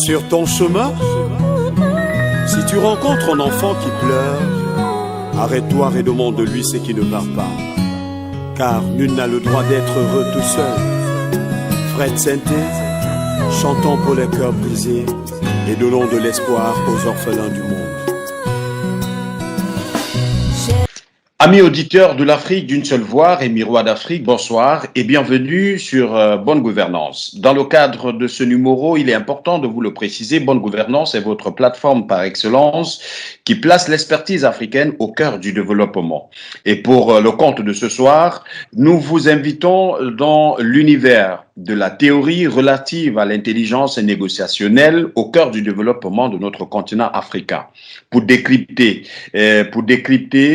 Sur ton chemin, si tu rencontres un enfant qui pleure, arrête-toi et demande-lui ce qui ne va pas. Car nul n'a le droit d'être heureux tout seul. Fred Sainté, chantons pour les cœurs brisés et donnons de l'espoir aux orphelins du monde. Amis auditeurs de l'Afrique d'une seule voix et miroir d'Afrique, bonsoir et bienvenue sur Bonne Gouvernance. Dans le cadre de ce numéro, il est important de vous le préciser, Bonne Gouvernance est votre plateforme par excellence qui place l'expertise africaine au cœur du développement. Et pour le compte de ce soir, nous vous invitons dans l'univers de la théorie relative à l'intelligence négociationnelle au cœur du développement de notre continent africain. Pour décrypter,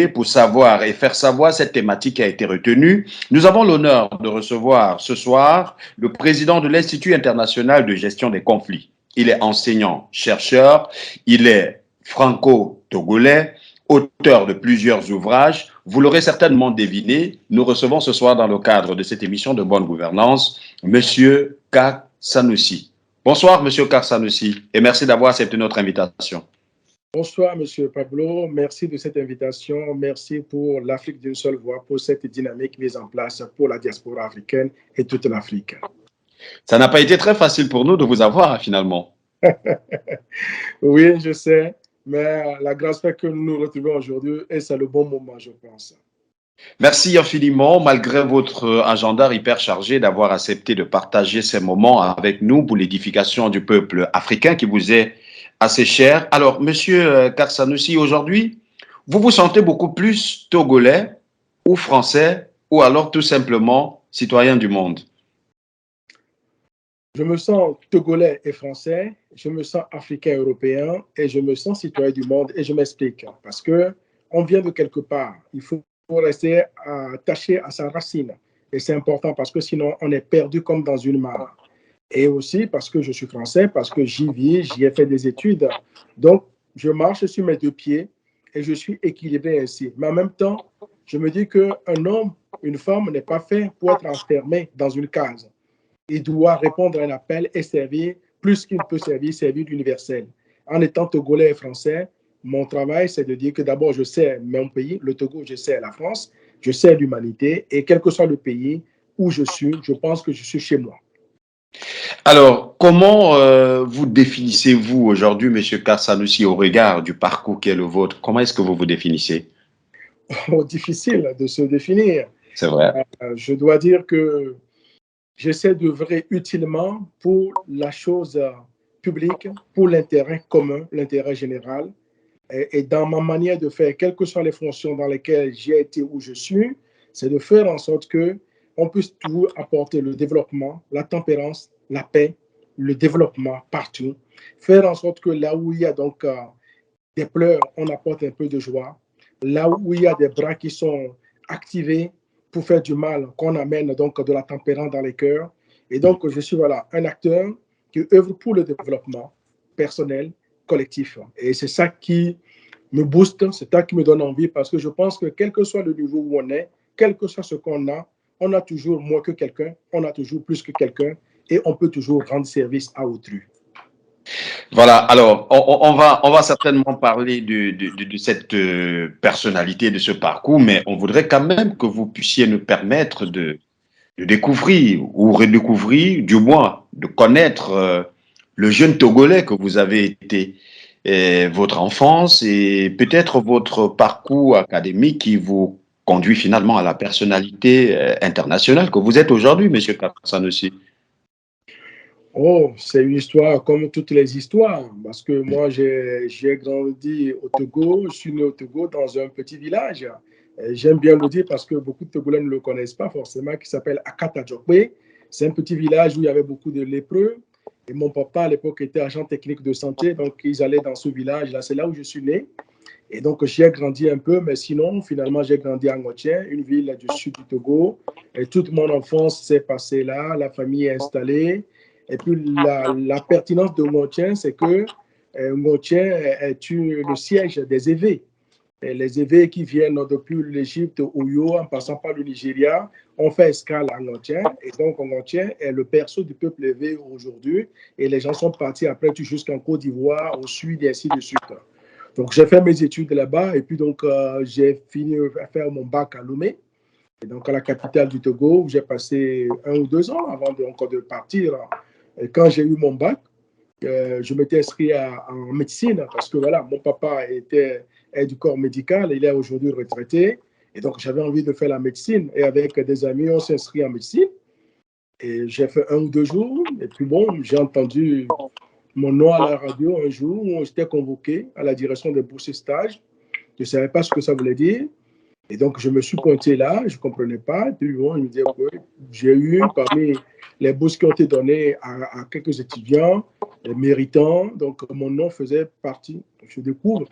pour savoir et faire savoir cette thématique qui a été retenue, nous avons l'honneur de recevoir ce soir le président de l'Institut international de gestion des conflits. Il est enseignant, chercheur, il est franco-togolais, auteur de plusieurs ouvrages. Vous l'aurez certainement deviné, nous recevons ce soir dans le cadre de cette émission de Bonne Gouvernance, Monsieur Kak Sanoussi. Bonsoir, Monsieur Kak Sanoussi, et merci d'avoir accepté notre invitation. Bonsoir, Monsieur Pablo. Merci de cette invitation. Merci pour l'Afrique d'une seule voix, pour cette dynamique mise en place pour la diaspora africaine et toute l'Afrique. Ça n'a pas été très facile pour nous de vous avoir, finalement. Oui, je sais, mais la grâce fait que nous nous retrouvons aujourd'hui et c'est le bon moment, je pense. Merci infiniment, malgré votre agenda hyper chargé, d'avoir accepté de partager ces moments avec nous pour l'édification du peuple africain qui vous est assez cher. Alors, Monsieur Kak Sanoussi, aujourd'hui, vous vous sentez beaucoup plus togolais ou français ou alors tout simplement citoyen du monde? Je me sens togolais et français, je me sens africain européen et je me sens citoyen du monde et je m'explique. Parce qu'on vient de quelque part, il faut rester attaché à sa racine. Et c'est important parce que sinon on est perdu comme dans une mare. Et aussi parce que je suis français, parce que j'y vis, j'y ai fait des études. Donc, je marche sur mes deux pieds et je suis équilibré ainsi. Mais en même temps, je me dis qu'un homme, une femme n'est pas fait pour être enfermé dans une case. Il doit répondre à un appel et servir plus qu'il peut servir l'universel. En étant togolais et français, mon travail, c'est de dire que d'abord, je sers mon pays, le Togo, je sers la France, je sers l'humanité et quel que soit le pays où je suis, je pense que je suis chez moi. Alors, comment vous définissez-vous aujourd'hui, Monsieur Kak Sanoussi, au regard du parcours qui est le vôtre? Comment est-ce que vous vous définissez? Oh, difficile de se définir. C'est vrai. Je dois dire que j'essaie d'œuvrer utilement pour la chose publique, pour l'intérêt commun, l'intérêt général. Et dans ma manière de faire, quelles que soient les fonctions dans lesquelles j'ai été où je suis, c'est de faire en sorte qu'on puisse toujours apporter le développement, la tempérance, la paix, le développement partout. Faire en sorte que là où il y a donc des pleurs, on apporte un peu de joie. Là où il y a des bras qui sont activés pour faire du mal, qu'on amène donc de la tempérance dans les cœurs. Et donc, je suis un acteur qui œuvre pour le développement personnel, collectif. Et c'est ça qui me booste, c'est ça qui me donne envie parce que je pense que quel que soit le niveau où on est, quel que soit ce qu'on a, on a toujours moins que quelqu'un, on a toujours plus que quelqu'un et on peut toujours rendre service à autrui. Voilà, alors on va certainement parler de cette personnalité, de ce parcours, mais on voudrait quand même que vous puissiez nous permettre de découvrir ou redécouvrir, du moins de connaître le jeune Togolais que vous avez été, votre enfance et peut-être votre parcours académique qui vous conduit finalement à la personnalité internationale que vous êtes aujourd'hui, Monsieur Kak Sanoussi. Oh, c'est une histoire comme toutes les histoires, parce que moi, j'ai grandi au Togo, je suis né au Togo dans un petit village. J'aime bien le dire parce que beaucoup de Togolais ne le connaissent pas forcément, qui s'appelle Akata Djokwe. C'est un petit village où il y avait beaucoup de lépreux. Et mon papa, à l'époque, était agent technique de santé, donc ils allaient dans ce village-là. C'est là où je suis né. Et donc, j'ai grandi un peu, mais sinon, finalement, j'ai grandi à Ngotiens, une ville du sud du Togo. Et toute mon enfance s'est passée là, la famille est installée. Et puis, la pertinence de Ngotiens, c'est que Ngotiens est le siège des évêques. Et les évêques qui viennent depuis l'Égypte, Oyo, en passant par le Nigeria, ont fait escale à Ngontien. Et donc, Ngontien est le berceau du peuple éveillé aujourd'hui. Et les gens sont partis après jusqu'en Côte d'Ivoire, au Sud, et ainsi de suite. Donc, j'ai fait mes études là-bas. Et puis, donc, j'ai fini à faire mon bac à Lomé. Et donc, à la capitale du Togo, où j'ai passé 1 ou 2 ans avant de partir. Et quand j'ai eu mon bac, je m'étais inscrit en médecine parce que voilà, mon papa est du corps médical, il est aujourd'hui retraité. Et donc, j'avais envie de faire la médecine. Et avec des amis, on s'est inscrit en médecine. Et j'ai fait 1 ou 2 jours. Et puis bon, j'ai entendu mon nom à la radio un jour où j'étais convoqué à la direction des bourses stages. Je ne savais pas ce que ça voulait dire. Et donc, je me suis pointé là, je ne comprenais pas. Et puis bon, il me dit que j'ai eu parmi les bourses qui ont été données à quelques étudiants méritants. Donc, mon nom faisait partie. Je découvre.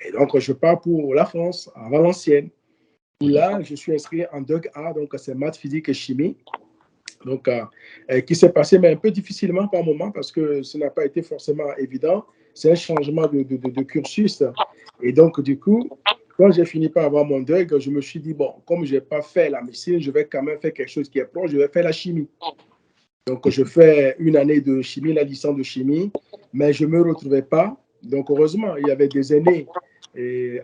Et donc, je pars pour la France, à Valenciennes. Où là, je suis inscrit en DEUG A, donc c'est maths, physique et chimie. Donc, qui s'est passé, mais un peu difficilement par moment, parce que ce n'a pas été forcément évident. C'est un changement de cursus. Et donc, du coup, quand j'ai fini par avoir mon DEUG, je me suis dit, bon, comme je n'ai pas fait la médecine, je vais quand même faire quelque chose qui est proche, je vais faire la chimie. Donc, je fais 1 année de chimie, la licence de chimie, mais je ne me retrouvais pas. Donc, heureusement, il y avait des aînés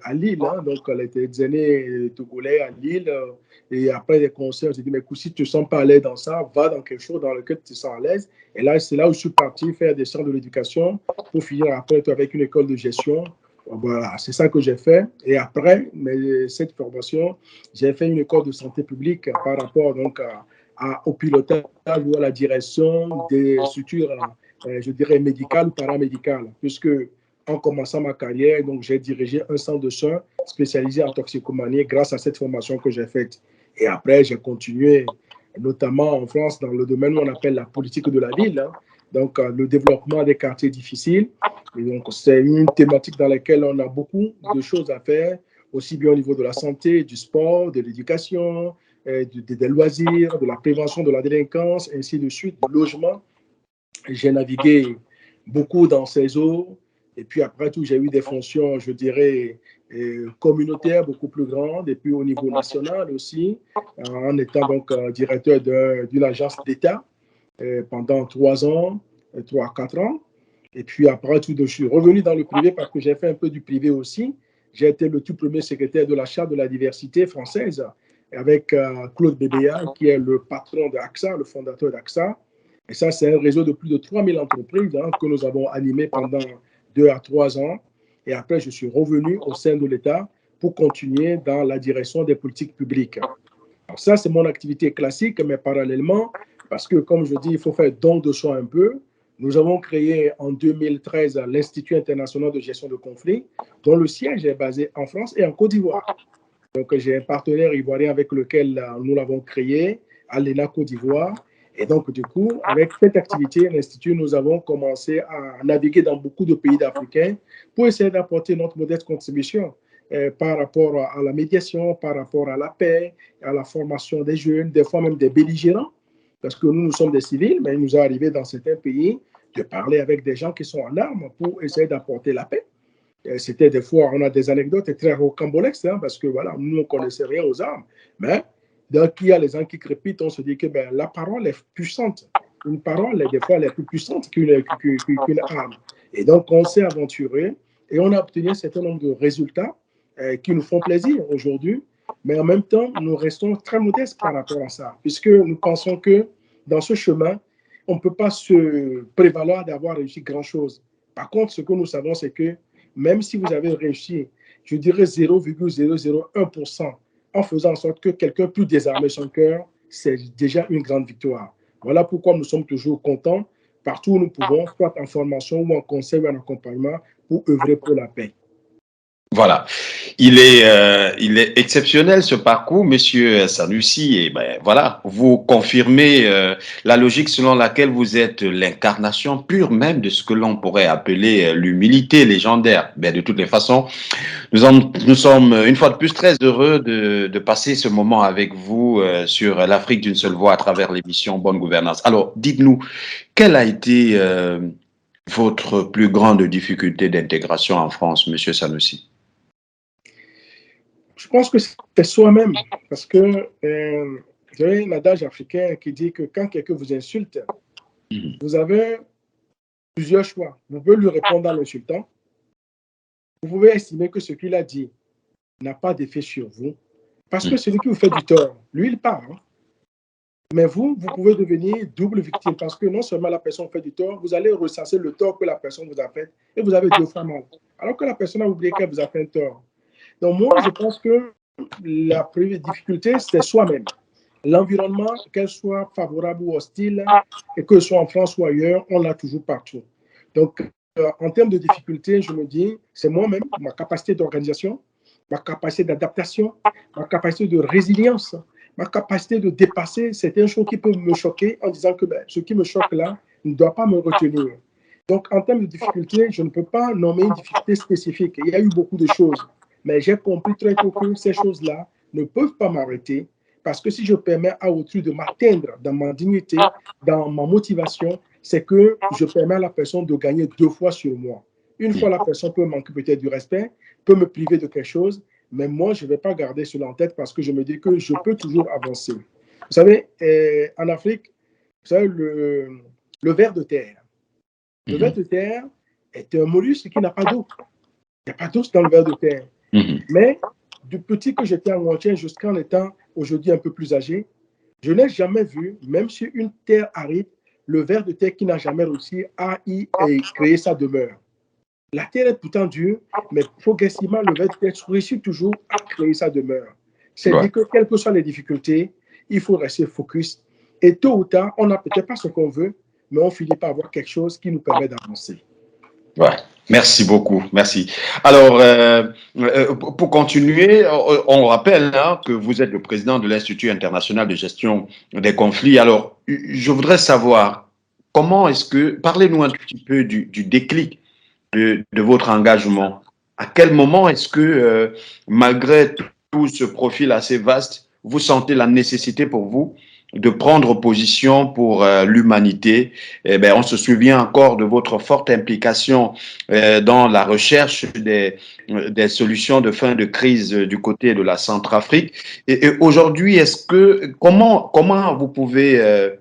à Lille, hein, donc des aînés togolais à Lille. Et après les conseils, j'ai dit, mais écoute, si tu ne te sens pas à l'aise dans ça, va dans quelque chose dans lequel tu te sens à l'aise. Et là, c'est là où je suis parti faire des sciences de l'éducation pour finir après avec une école de gestion. Voilà, c'est ça que j'ai fait. Et après cette formation, j'ai fait une école de santé publique par rapport donc au pilotage ou à la direction des structures, je dirais, médicales ou paramédicales, puisque en commençant ma carrière, donc j'ai dirigé un centre de soins spécialisé en toxicomanie grâce à cette formation que j'ai faite. Et après, j'ai continué, notamment en France, dans le domaine où on appelle la politique de la ville, hein, donc le développement des quartiers difficiles. Et donc, c'est une thématique dans laquelle on a beaucoup de choses à faire, aussi bien au niveau de la santé, du sport, de l'éducation, des loisirs, de la prévention de la délinquance, ainsi de suite, du logement. J'ai navigué beaucoup dans ces eaux. Et puis après tout, j'ai eu des fonctions, je dirais, communautaires beaucoup plus grandes, et puis au niveau national aussi, en étant donc directeur d'une agence d'État pendant 3 ans, 3 à 4 ans. Et puis après tout, je suis revenu dans le privé parce que j'ai fait un peu du privé aussi. J'ai été le tout premier secrétaire de la Charte de la diversité française avec Claude Bébéa, qui est le patron d'AXA, le fondateur d'AXA. Et ça, c'est un réseau de plus de 3000 entreprises hein, que nous avons animé pendant 2 à 3 ans. Et après, je suis revenu au sein de l'État pour continuer dans la direction des politiques publiques. Alors ça, c'est mon activité classique, mais parallèlement, parce que, comme je dis, il faut faire don de soi un peu. Nous avons créé en 2013 l'Institut international de gestion de conflits, dont le siège est basé en France et en Côte d'Ivoire. Donc, j'ai un partenaire ivoirien avec lequel nous l'avons créé, à l'ENA Côte d'Ivoire. Et donc, du coup, avec cette activité, l'Institut, nous avons commencé à naviguer dans beaucoup de pays africains pour essayer d'apporter notre modeste contribution par rapport à la médiation, par rapport à la paix, à la formation des jeunes, des fois même des belligérants, parce que nous sommes des civils, mais il nous est arrivé dans certains pays de parler avec des gens qui sont en armes pour essayer d'apporter la paix. C'était des fois, on a des anecdotes très rocambolesques, hein, parce que voilà, nous, on ne connaissait rien aux armes, mais dès qu'il y a les gens qui crépitent, on se dit que ben, la parole est puissante. Une parole, des fois, elle est plus puissante qu'une arme. Et donc, on s'est aventuré et on a obtenu un certain nombre de résultats qui nous font plaisir aujourd'hui, mais en même temps, nous restons très modestes par rapport à ça, puisque nous pensons que dans ce chemin, on ne peut pas se prévaloir d'avoir réussi grand-chose. Par contre, ce que nous savons, c'est que même si vous avez réussi, je dirais 0,001%, en faisant en sorte que quelqu'un puisse désarmer son cœur, c'est déjà une grande victoire. Voilà pourquoi nous sommes toujours contents, partout où nous pouvons, soit en formation ou en conseil ou en accompagnement, pour œuvrer pour la paix. Voilà, il est exceptionnel ce parcours, Monsieur Sanusi, et ben voilà, vous confirmez la logique selon laquelle vous êtes l'incarnation pure même de ce que l'on pourrait appeler l'humilité légendaire. Ben de toutes les façons, nous sommes une fois de plus très heureux de passer ce moment avec vous sur l'Afrique d'une seule voix à travers l'émission Bonne Gouvernance. Alors, dites-nous, quelle a été votre plus grande difficulté d'intégration en France, Monsieur Sanusi? Je pense que c'est soi-même, parce que vous savez, un adage africain qui dit que quand quelqu'un vous insulte, vous avez plusieurs choix. Vous pouvez lui répondre en l'insultant. Vous pouvez estimer que ce qu'il a dit n'a pas d'effet sur vous, parce que celui qui vous fait du tort, lui, il parle. Mais vous pouvez devenir double victime, parce que non seulement la personne fait du tort, vous allez ressasser le tort que la personne vous a fait, et vous avez deux fois mal, alors que la personne a oublié qu'elle vous a fait un tort. Donc moi, je pense que la première difficulté, c'est soi-même. L'environnement, qu'elle soit favorable ou hostile, et que ce soit en France ou ailleurs, on l'a toujours partout. Donc, en termes de difficulté, je me dis, c'est moi-même, ma capacité d'organisation, ma capacité d'adaptation, ma capacité de résilience, ma capacité de dépasser certaines choses qui peuvent me choquer en disant que ce qui me choque là ne doit pas me retenir. Donc, en termes de difficulté, je ne peux pas nommer une difficulté spécifique. Il y a eu beaucoup de choses. Mais j'ai compris très tôt que ces choses-là ne peuvent pas m'arrêter parce que si je permets à autrui de m'atteindre dans ma dignité, dans ma motivation, c'est que je permets à la personne de gagner deux fois sur moi. Une fois, la personne peut manquer peut-être du respect, peut me priver de quelque chose, mais moi, je ne vais pas garder cela en tête parce que je me dis que je peux toujours avancer. Vous savez, en Afrique, vous savez, le ver de terre. Le ver de terre est un mollusque qui n'a pas d'eau. Il n'y a pas d'eau dans le ver de terre. Mais du petit que j'étais en Guantien jusqu'en étant aujourd'hui un peu plus âgé, je n'ai jamais vu, même sur une terre aride, le ver de terre qui n'a jamais réussi à y créer sa demeure. La terre est pourtant dure, mais progressivement, le ver de terre réussit toujours à créer sa demeure. C'est-à-dire que, quelles que soient les difficultés, il faut rester focus. Et tôt ou tard, on n'a peut-être pas ce qu'on veut, mais on finit par avoir quelque chose qui nous permet d'avancer. Ouais. Merci beaucoup, merci. Alors, pour continuer, on rappelle que vous êtes le président de l'Institut international de gestion des conflits. Alors, je voudrais savoir comment est-ce que, parlez-nous un petit peu du déclic de votre engagement. À quel moment est-ce que, malgré tout ce profil assez vaste, vous sentez la nécessité pour vous de prendre position pour l'humanité? Eh bien, on se souvient encore de votre forte implication dans la recherche des solutions de fin de crise du côté de la Centrafrique. Et aujourd'hui, comment vous pouvez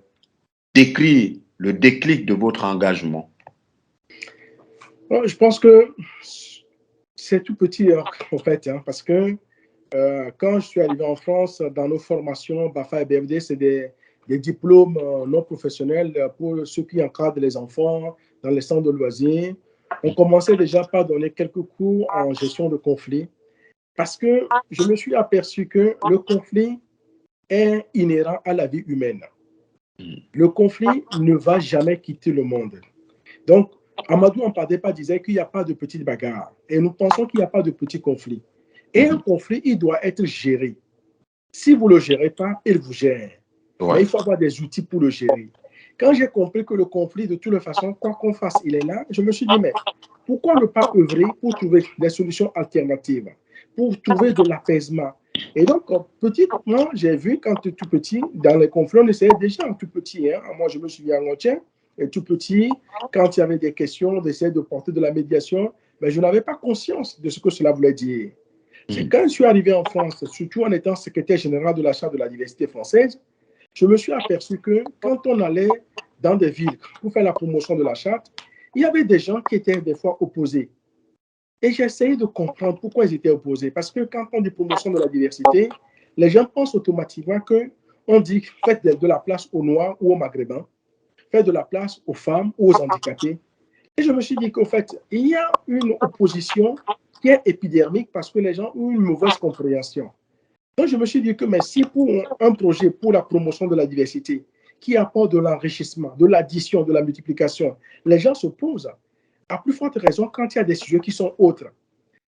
décrire le déclic de votre engagement? Je pense que c'est tout petit en fait, parce que quand je suis arrivé en France, dans nos formations, BAFA et BFD, c'est des diplômes non professionnels pour ceux qui encadrent les enfants dans les centres de loisirs. On commençait déjà par donner quelques cours en gestion de conflits parce que je me suis aperçu que le conflit est inhérent à la vie humaine. Le conflit ne va jamais quitter le monde. Donc, Amadou Ampadepa disait qu'il n'y a pas de petites bagarres et nous pensons qu'il n'y a pas de petits conflits. Et un conflit, il doit être géré. Si vous ne le gérez pas, il vous gère. Ouais. Mais il faut avoir des outils pour le gérer. Quand j'ai compris que le conflit, de toutes les façons, quoi qu'on fasse, il est là, je me suis dit, mais pourquoi ne pas œuvrer pour trouver des solutions alternatives, pour trouver de l'apaisement? Et donc, petitement, j'ai vu quand tout petit, dans les conflits, on essayait déjà en tout petit. Moi, je me souviens en Tchèque, et tout petit, quand il y avait des questions, d'essayer de porter de la médiation, mais je n'avais pas conscience de ce que cela voulait dire. C'est quand je suis arrivé en France, surtout en étant secrétaire général de la Charte de la diversité française, je me suis aperçu que quand on allait dans des villes pour faire la promotion de la Charte, il y avait des gens qui étaient des fois opposés. Et j'ai essayé de comprendre pourquoi ils étaient opposés. Parce que quand on dit promotion de la diversité, les gens pensent automatiquement qu'on dit faites de la place aux Noirs ou aux Maghrébins, faites de la place aux femmes ou aux handicapés. Et je me suis dit qu'en fait, il y a une opposition qui est épidermique parce que les gens ont une mauvaise compréhension. Donc, je me suis dit que mais si pour un projet pour la promotion de la diversité qui apporte de l'enrichissement, de l'addition, de la multiplication, les gens s'opposent, à plus forte raison quand il y a des sujets qui sont autres.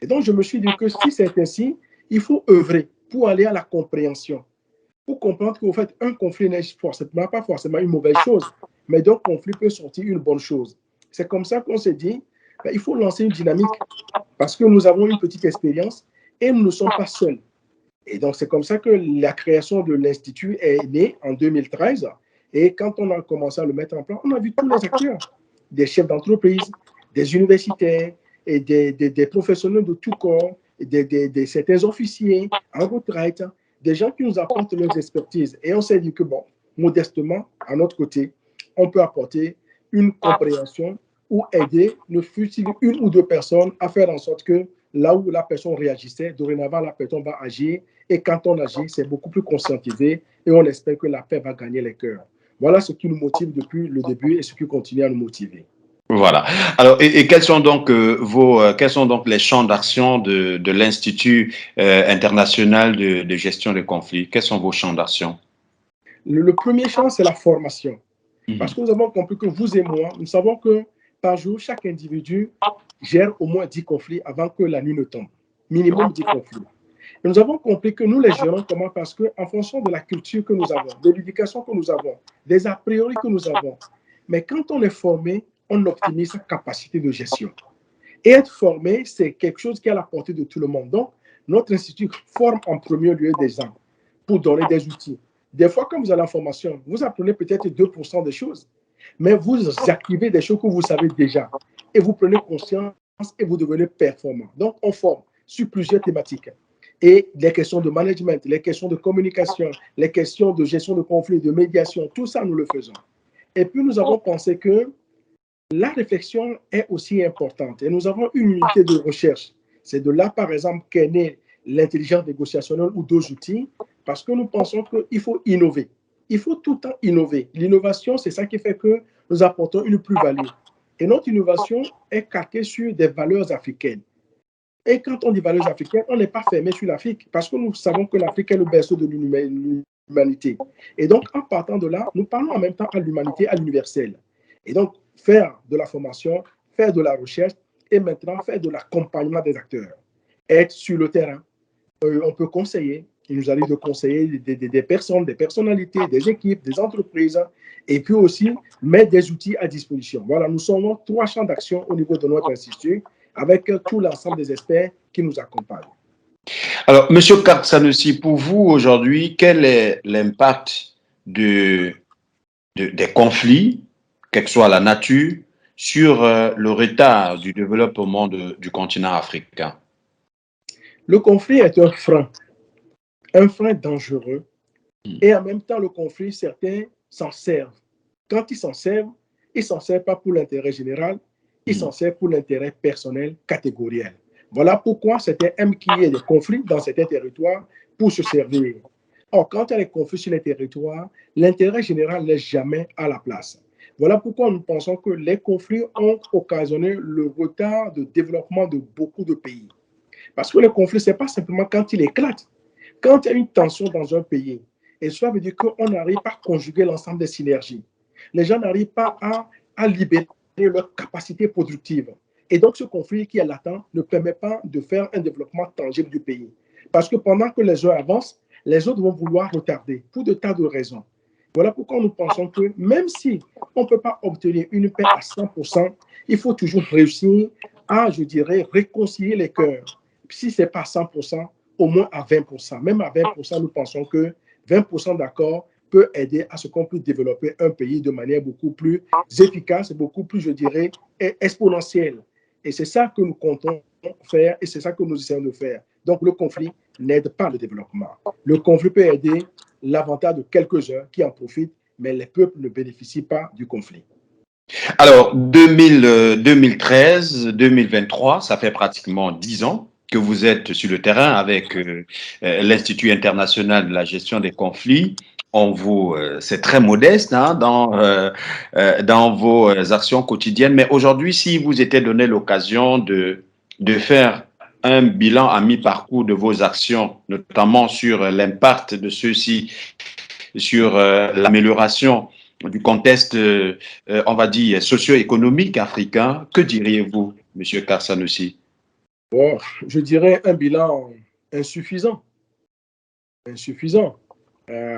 Et donc, je me suis dit que si c'est ainsi, il faut œuvrer pour aller à la compréhension, pour comprendre qu'en fait, un conflit n'est pas forcément une mauvaise chose, mais d'un conflit peut sortir une bonne chose. C'est comme ça qu'on s'est dit, il faut lancer une dynamique parce que nous avons une petite expérience et nous ne sommes pas seuls. Et donc, c'est comme ça que la création de l'Institut est née en 2013. Et quand on a commencé à le mettre en place, on a vu tous les acteurs, des chefs d'entreprise, des universitaires et des professionnels de tout corps certains officiers en retraite, des gens qui nous apportent leurs expertises. Et on s'est dit que, bon, modestement, à notre côté, on peut apporter une compréhension ou aider, ne fût-il une ou deux personnes, à faire en sorte que là où la personne réagissait, dorénavant, la personne va agir. Et quand on agit, c'est beaucoup plus conscientisé et on espère que la paix va gagner les cœurs. Voilà ce qui nous motive depuis le début et ce qui continue à nous motiver. Voilà. Alors, et quels sont donc quels sont donc les champs d'action de l'Institut international de gestion des conflits? Quels sont vos champs d'action? Le premier champ, c'est la formation. Parce que nous avons compris que vous et moi, nous savons que par jour, chaque individu gère au moins 10 conflits avant que la nuit ne tombe. Minimum 10 conflits. Et nous avons compris que nous les gérons comment? Parce qu'en fonction de la culture que nous avons, de l'éducation que nous avons, des a priori que nous avons. Mais quand on est formé, on optimise sa capacité de gestion. Et être formé, c'est quelque chose qui est à la portée de tout le monde. Donc, notre institut forme en premier lieu des gens pour donner des outils. Des fois, quand vous allez en formation, vous apprenez peut-être 2% des choses, mais vous activez des choses que vous savez déjà. Et vous prenez conscience et vous devenez performant. Donc, on forme sur plusieurs thématiques. Et les questions de management, les questions de communication, les questions de gestion de conflits, de médiation, tout ça, nous le faisons. Et puis, nous avons pensé que la réflexion est aussi importante. Et nous avons une unité de recherche. C'est de là, par exemple, qu'est née l'intelligence négociationnelle ou d'autres outils, parce que nous pensons qu'il faut innover. Il faut tout le temps innover. L'innovation, c'est ça qui fait que nous apportons une plus-value. Et notre innovation est calquée sur des valeurs africaines. Et quand on dit valeurs africaines, on n'est pas fermé sur l'Afrique, parce que nous savons que l'Afrique est le berceau de l'humanité. Et donc, en partant de là, nous parlons en même temps à l'humanité, à l'universel. Et donc, faire de la formation, faire de la recherche et maintenant faire de l'accompagnement des acteurs. Être sur le terrain. On peut conseiller. Il nous arrive de conseiller des personnes, des personnalités, des équipes, des entreprises et puis aussi mettre des outils à disposition. Voilà, nous sommes 3 champs d'action au niveau de notre institut avec tout l'ensemble des experts qui nous accompagnent. Alors, Monsieur Sanusi, pour vous aujourd'hui, quel est l'impact des conflits, quelle que soit la nature, sur le retard du développement du continent africain? Le conflit est un frein dangereux. Et en même temps, le conflit, certains s'en servent. Quand ils s'en servent pas pour l'intérêt général, ils s'en servent pour l'intérêt personnel catégoriel. Voilà pourquoi certains aiment qu'il y ait des conflits dans certains territoires pour se servir. Or, quand il y a des conflits sur les territoires, l'intérêt général n'est jamais à la place. Voilà pourquoi nous pensons que les conflits ont occasionné le retard de développement de beaucoup de pays. Parce que le conflit, ce n'est pas simplement quand il éclate. Quand il y a une tension dans un pays, et cela veut dire qu'on n'arrive pas à conjuguer l'ensemble des synergies. Les gens n'arrivent pas à libérer leur capacité productive. Et donc, ce conflit qui est latent ne permet pas de faire un développement tangible du pays. Parce que pendant que les uns avancent, les autres vont vouloir retarder pour de tas de raisons. Voilà pourquoi nous pensons que même si on ne peut pas obtenir une paix à 100%, il faut toujours réussir à, je dirais, réconcilier les cœurs. Si ce n'est pas à 100%, au moins à 20%. Même à 20%, nous pensons que 20% d'accord peut aider à ce qu'on puisse développer un pays de manière beaucoup plus efficace, beaucoup plus, je dirais, exponentielle. Et c'est ça que nous comptons faire et c'est ça que nous essayons de faire. Donc, le conflit n'aide pas le développement. Le conflit peut aider l'avantage de quelques-uns qui en profitent, mais les peuples ne bénéficient pas du conflit. Alors, 2013, 2023, ça fait pratiquement 10 ans que vous êtes sur le terrain avec l'Institut international de la gestion des conflits. C'est très modeste hein, dans vos actions quotidiennes, mais aujourd'hui, si vous étiez donné l'occasion de faire un bilan à mi-parcours de vos actions, notamment sur l'impact de ceux-ci sur l'amélioration du contexte, on va dire, socio-économique africain, que diriez-vous, M. Sanusi? Bon, je dirais un bilan insuffisant.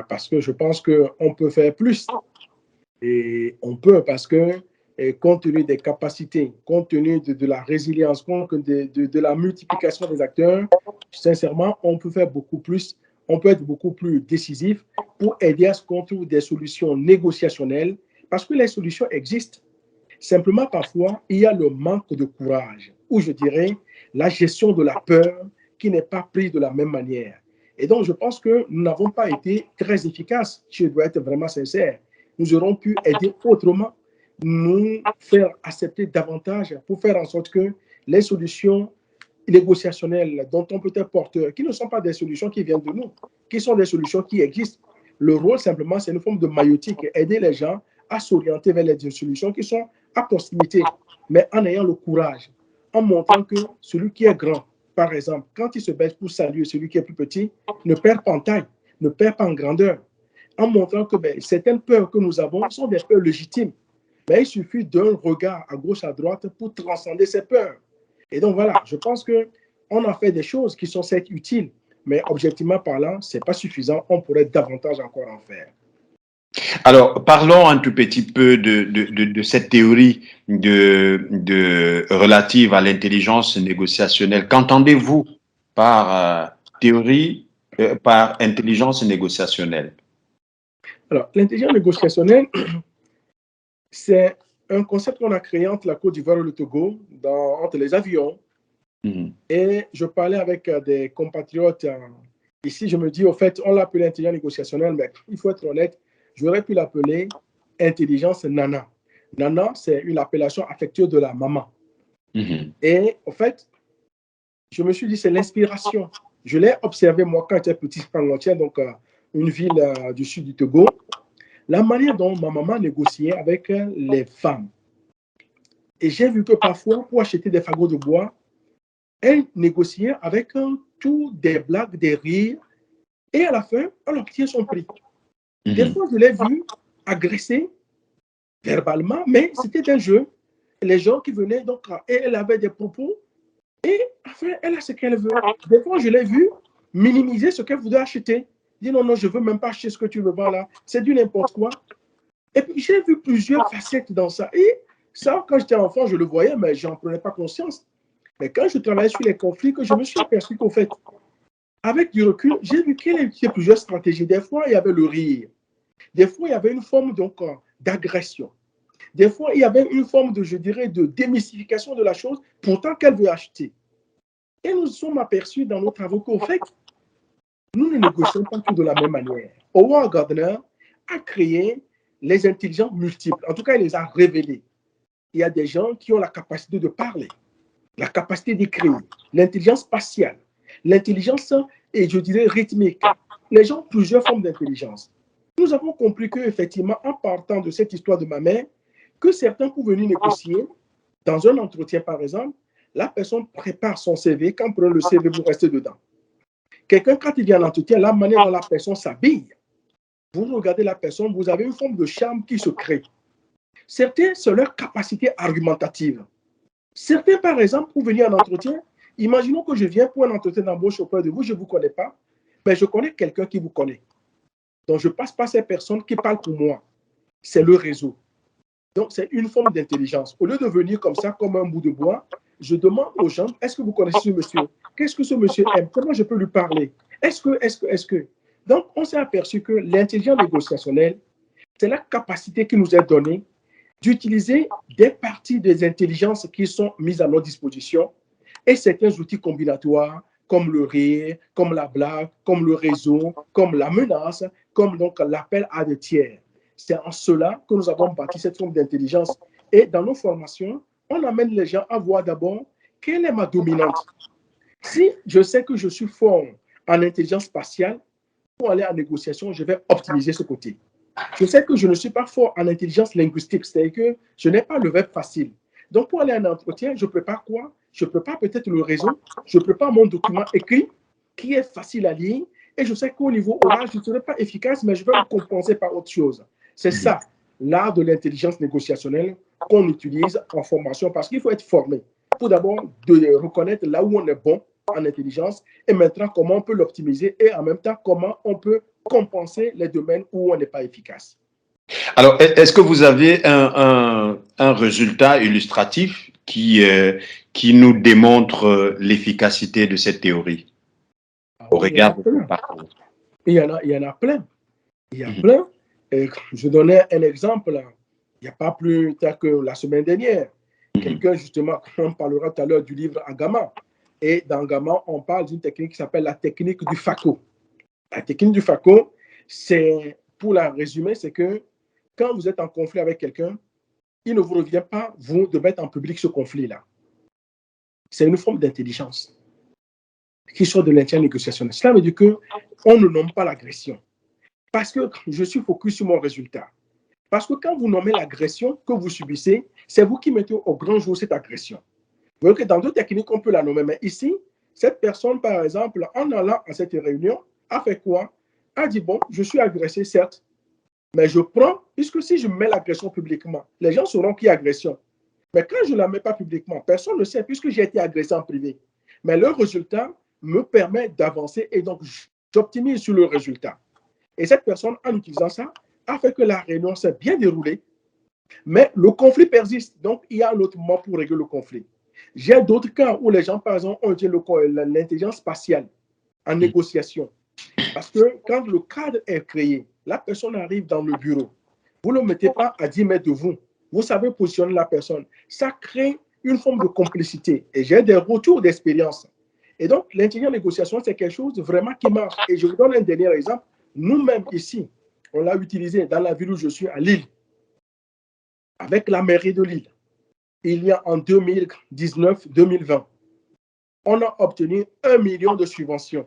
Parce que je pense qu'on peut faire plus. Et on peut parce que, compte tenu des capacités, compte tenu de la résilience, compte tenu de la multiplication des acteurs, sincèrement, on peut faire beaucoup plus. On peut être beaucoup plus décisif pour aider à ce qu'on trouve des solutions négociationnelles parce que les solutions existent. Simplement, parfois, il y a le manque de courage ou je dirais la gestion de la peur qui n'est pas prise de la même manière. Et donc, je pense que nous n'avons pas été très efficaces. Je dois être vraiment sincère. Nous aurions pu aider autrement, nous faire accepter davantage pour faire en sorte que les solutions négociationnelles dont on peut être porteur, qui ne sont pas des solutions qui viennent de nous, qui sont des solutions qui existent. Le rôle, simplement, c'est une forme de maïotique, aider les gens à s'orienter vers les solutions qui sont à proximité, mais en ayant le courage, en montrant que celui qui est grand, par exemple, quand il se baisse pour saluer celui qui est plus petit, ne perd pas en taille, ne perd pas en grandeur, en montrant que certaines peurs que nous avons sont des peurs légitimes, mais il suffit d'un regard à gauche, à droite pour transcender ces peurs. Et donc voilà, je pense qu'on a fait des choses qui sont certes utiles, mais objectivement parlant, ce n'est pas suffisant, on pourrait davantage encore en faire. Alors, parlons un tout petit peu de cette théorie relative à l'intelligence négociationnelle. Qu'entendez-vous par théorie, par intelligence négociationnelle? Alors, l'intelligence négociationnelle, c'est un concept qu'on a créé entre la Côte d'Ivoire et le Togo, entre les avions. Et je parlais avec des compatriotes ici, je me dis, au fait, on l'appelait intelligence négociationnelle, mais il faut être honnête, j'aurais pu l'appeler intelligence nana. Nana, c'est une appellation affectueuse de la maman. Et en fait, je me suis dit, c'est l'inspiration. Je l'ai observé, moi, quand j'étais petit, donc une ville du sud du Togo, la manière dont ma maman négociait avec les femmes. Et j'ai vu que parfois, pour acheter des fagots de bois, elle négociait avec tout des blagues, des rires, et à la fin, elle obtient son prix. Des fois, je l'ai vue agresser verbalement, mais c'était un jeu. Les gens qui venaient, donc, et elle avait des propos, et enfin, elle a ce qu'elle veut. Des fois, je l'ai vue minimiser ce qu'elle voulait acheter. Dire non, non, je ne veux même pas acheter ce que tu veux voir là. C'est du n'importe quoi. Et puis, j'ai vu plusieurs facettes dans ça. Et ça, quand j'étais enfant, je le voyais, mais je n'en prenais pas conscience. Mais quand je travaillais sur les conflits, que je me suis aperçu qu'au fait, avec du recul, j'ai vu qu'il y avait plusieurs stratégies. Des fois, il y avait le rire. Des fois, il y avait une forme d'agression. Des fois, il y avait une forme je dirais, de démystification de la chose, pourtant qu'elle veut acheter. Et nous sommes aperçus dans nos travaux qu'au fait, nous ne négocions pas tout de la même manière. Howard Gardner a créé les intelligences multiples. En tout cas, il les a révélées. Il y a des gens qui ont la capacité de parler, la capacité d'écrire, l'intelligence spatiale, l'intelligence, et je dirais, rythmique. Les gens ont plusieurs formes d'intelligence. Nous avons compris qu'effectivement, en partant de cette histoire de ma mère, que certains pour venir négocier, dans un entretien par exemple, la personne prépare son CV, quand on prend le CV, vous restez dedans. Quelqu'un, quand il vient en entretien, la manière dont la personne s'habille, vous regardez la personne, vous avez une forme de charme qui se crée. Certains, c'est leur capacité argumentative. Certains, par exemple, pour venir en entretien, imaginons que je viens pour un entretien d'embauche auprès de vous, je ne vous connais pas, mais je connais quelqu'un qui vous connaît. Donc, je passe par ces personnes qui parlent pour moi. C'est le réseau. Donc, c'est une forme d'intelligence. Au lieu de venir comme ça, comme un bout de bois, je demande aux gens, est-ce que vous connaissez ce monsieur? Qu'est-ce que ce monsieur aime? Comment je peux lui parler? Est-ce que? Donc, on s'est aperçu que l'intelligence négociationnelle, c'est la capacité qui nous est donnée d'utiliser des parties des intelligences qui sont mises à notre disposition et certains outils combinatoires comme le rire, comme la blague, comme le réseau, comme la menace, comme donc l'appel à des tiers. C'est en cela que nous avons bâti cette forme d'intelligence. Et dans nos formations, on amène les gens à voir d'abord quelle est ma dominante. Si je sais que je suis fort en intelligence spatiale, pour aller en négociation, je vais optimiser ce côté. Je sais que je ne suis pas fort en intelligence linguistique, c'est-à-dire que je n'ai pas le verbe facile. Donc, pour aller en entretien, je prépare quoi? Je prépare peut-être le réseau, je prépare mon document écrit qui est facile à lire et je sais qu'au niveau oral, je ne serai pas efficace, mais je vais le compenser par autre chose. C'est ça, l'art de l'intelligence négociationnelle qu'on utilise en formation parce qu'il faut être formé pour d'abord de reconnaître là où on est bon en intelligence et maintenant comment on peut l'optimiser et en même temps comment on peut compenser les domaines où on n'est pas efficace. Alors, est-ce que vous avez un résultat illustratif qui nous démontre l'efficacité de cette théorie au regard de votre parcours? Il y en a plein. Il y a plein. Et je donnais un exemple, il n'y a pas plus tard que la semaine dernière. Quelqu'un, justement, on parlera tout à l'heure du livre Agama. Et dans Gamma, on parle d'une technique qui s'appelle la technique du FACO. La technique du FACO, c'est, pour la résumer, c'est que quand vous êtes en conflit avec quelqu'un, il ne vous revient pas, vous, de mettre en public ce conflit-là. C'est une forme d'intelligence qui sort de l'intelligence négociationnelle. Cela veut dire qu'on ne nomme pas l'agression. Parce que je suis focus sur mon résultat. Parce que quand vous nommez l'agression que vous subissez, c'est vous qui mettez au grand jour cette agression. Vous voyez que dans d'autres techniques, on peut la nommer. Mais ici, cette personne, par exemple, en allant à cette réunion, a fait quoi? A dit, bon, je suis agressé, certes, mais je prends, puisque si je mets l'agression publiquement, les gens sauront qu'il y a agression. Mais quand je ne la mets pas publiquement, personne ne sait, puisque j'ai été agressé en privé. Mais le résultat me permet d'avancer et donc j'optimise sur le résultat. Et cette personne, en utilisant ça, a fait que la réunion s'est bien déroulée, mais le conflit persiste. Donc, il y a un autre moment pour régler le conflit. J'ai d'autres cas où les gens, par exemple, ont utilisé l'intelligence spatiale en négociation. Parce que quand le cadre est créé, la personne arrive dans le bureau. Vous ne le mettez pas à 10 mètres de vous. Vous savez positionner la personne. Ça crée une forme de complicité. Et j'ai des retours d'expérience. Et donc, l'intelligence négociation, c'est quelque chose vraiment qui marche. Et je vous donne un dernier exemple. Nous-mêmes ici, on l'a utilisé dans la ville où je suis, à Lille, avec la mairie de Lille. Il y a en 2019-2020, on a obtenu 1 million de subventions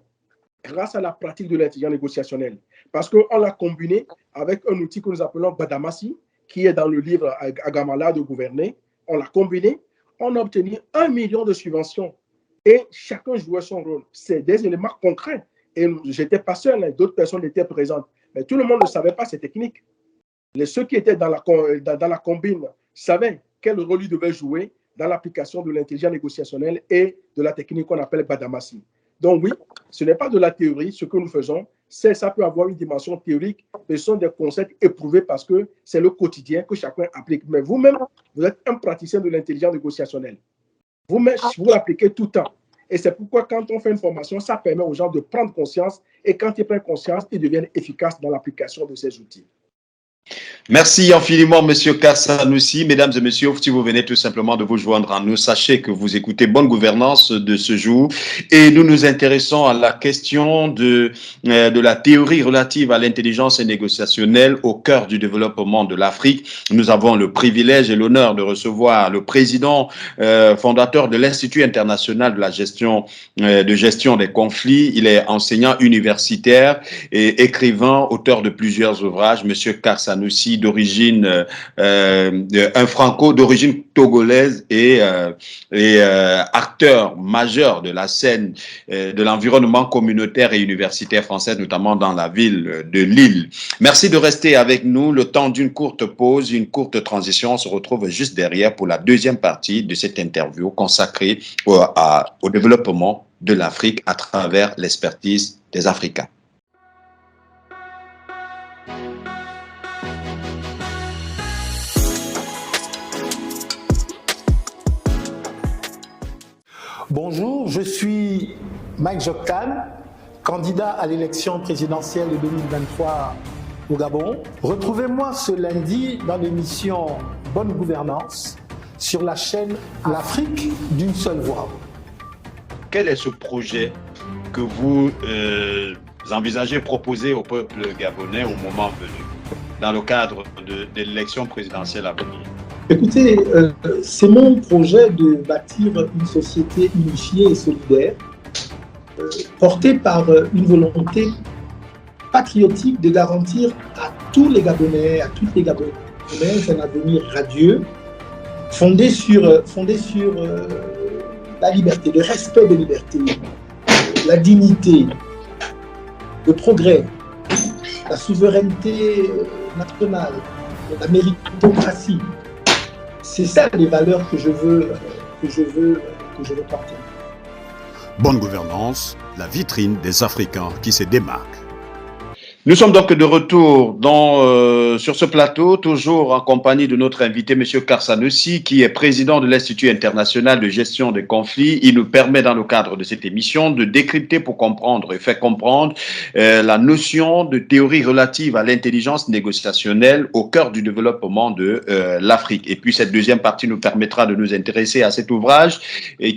grâce à la pratique de l'intelligence négociationnelle. Parce qu'on l'a combiné avec un outil que nous appelons Badamassi, qui est dans le livre Agamala de gouverner. On l'a combiné, on a obtenu 1 million de subventions et chacun jouait son rôle. C'est des éléments concrets. Et je n'étais pas seul, d'autres personnes étaient présentes. Mais tout le monde ne savait pas ces techniques. Ceux qui étaient dans la combine savaient quel rôle ils devaient jouer dans l'application de l'intelligence négociationnelle et de la technique qu'on appelle Badamassi. Donc oui, ce n'est pas de la théorie, ce que nous faisons, ça peut avoir une dimension théorique, mais ce sont des concepts éprouvés parce que c'est le quotidien que chacun applique. Mais vous-même, vous êtes un praticien de l'intelligence négociationnelle. Vous-même, vous l'appliquez tout le temps. Et c'est pourquoi quand on fait une formation, ça permet aux gens de prendre conscience et quand ils prennent conscience, ils deviennent efficaces dans l'application de ces outils. Merci infiniment, Monsieur Karsanoussi. Mesdames et messieurs, si vous venez tout simplement de vous joindre à nous, sachez que vous écoutez Bonne Gouvernance de ce jour et nous nous intéressons à la question de la théorie relative à l'intelligence négociationnelle au cœur du développement de l'Afrique. Nous avons le privilège et l'honneur de recevoir le président fondateur de l'Institut international de la gestion des conflits. Il est enseignant universitaire et écrivain, auteur de plusieurs ouvrages. Monsieur Karsanoussi, d'origine un franco d'origine togolaise et acteur majeur de la scène de l'environnement communautaire et universitaire française, notamment dans la ville de Lille. Merci de rester avec nous le temps d'une courte pause, une courte transition. On se retrouve juste derrière pour la deuxième partie de cette interview consacrée au développement de l'Afrique à travers l'expertise des Africains. Bonjour, je suis Mike Joktan, candidat à l'élection présidentielle de 2023 au Gabon. Retrouvez-moi ce lundi dans l'émission Bonne Gouvernance sur la chaîne L'Afrique d'une seule voix. Quel est ce projet que vous envisagez proposer au peuple gabonais au moment venu, dans le cadre de l'élection présidentielle à venir? Écoutez, c'est mon projet de bâtir une société unifiée et solidaire, portée par une volonté patriotique de garantir à tous les Gabonais, à toutes les Gabonaises, un avenir radieux, fondé sur la liberté, le respect des libertés, la dignité, le progrès, la souveraineté nationale, la méritocratie. C'est ça les valeurs que je veux porter. Bonne gouvernance, la vitrine des Africains qui se démarquent. Nous sommes donc de retour sur ce plateau, toujours en compagnie de notre invité, M. Karsanoussi, qui est président de l'Institut international de gestion des conflits. Il nous permet, dans le cadre de cette émission, de décrypter pour comprendre et faire comprendre la notion de théorie relative à l'intelligence négociationnelle au cœur du développement de l'Afrique. Et puis, cette deuxième partie nous permettra de nous intéresser à cet ouvrage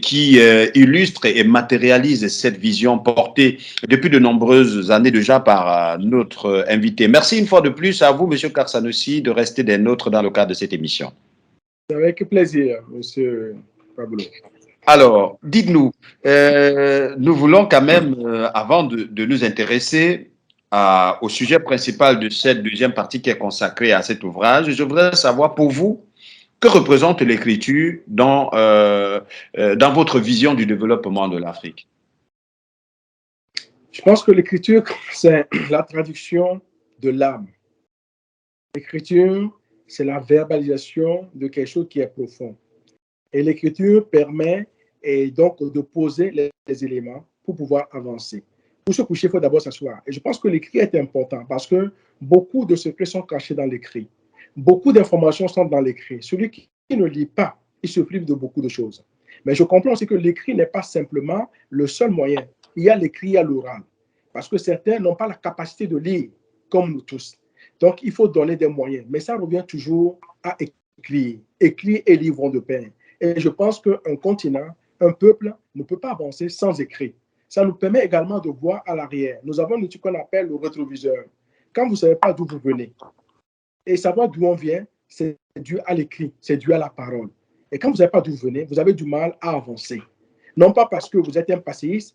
qui illustre et matérialise cette vision portée depuis de nombreuses années déjà par notre invité. Merci une fois de plus à vous, M. Karsanoussi, de rester des nôtres dans le cadre de cette émission. Avec plaisir, M. Pablo. Alors, dites-nous, nous voulons quand même, avant de nous intéresser au sujet principal de cette deuxième partie qui est consacrée à cet ouvrage, je voudrais savoir pour vous, que représente l'écriture dans votre vision du développement de l'Afrique? Je pense que l'écriture, c'est la traduction de l'âme. L'écriture, c'est la verbalisation de quelque chose qui est profond. Et l'écriture permet donc de poser les éléments pour pouvoir avancer. Pour se coucher, il faut d'abord s'asseoir. Et je pense que l'écrit est important parce que beaucoup de secrets sont cachés dans l'écrit. Beaucoup d'informations sont dans l'écrit. Celui qui ne lit pas, il se prive de beaucoup de choses. Mais je comprends aussi que l'écrit n'est pas simplement le seul moyen. Il y a l'écrit, il y a l'oral. Parce que certains n'ont pas la capacité de lire, comme nous tous. Donc, il faut donner des moyens. Mais ça revient toujours à écrire. Écrire et lire vont de pair. Et je pense qu'un continent, un peuple ne peut pas avancer sans écrire. Ça nous permet également de voir à l'arrière. Nous avons un outil qu'on appelle le rétroviseur. Quand vous ne savez pas d'où vous venez, et savoir d'où on vient, c'est dû à l'écrit, c'est dû à la parole. Et quand vous ne savez pas d'où vous venez, vous avez du mal à avancer. Non pas parce que vous êtes un passéiste,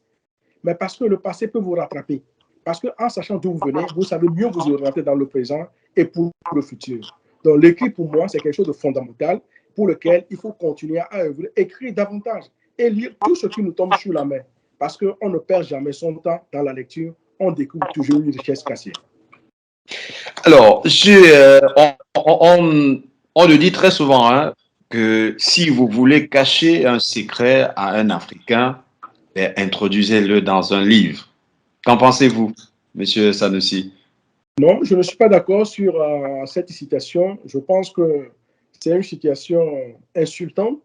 mais parce que le passé peut vous rattraper. Parce qu'en sachant d'où vous venez, vous savez mieux vous orienter dans le présent et pour le futur. Donc l'écrit, pour moi, c'est quelque chose de fondamental pour lequel il faut continuer à œuvrer, écrire davantage et lire tout ce qui nous tombe sous la main. Parce qu'on ne perd jamais son temps dans la lecture, on découvre toujours une richesse cachée. Alors, on le dit très souvent, hein, que si vous voulez cacher un secret à un Africain, introduisez-le dans un livre. Qu'en pensez-vous, M. Sanoussi? Non, je ne suis pas d'accord sur cette citation. Je pense que c'est une situation insultante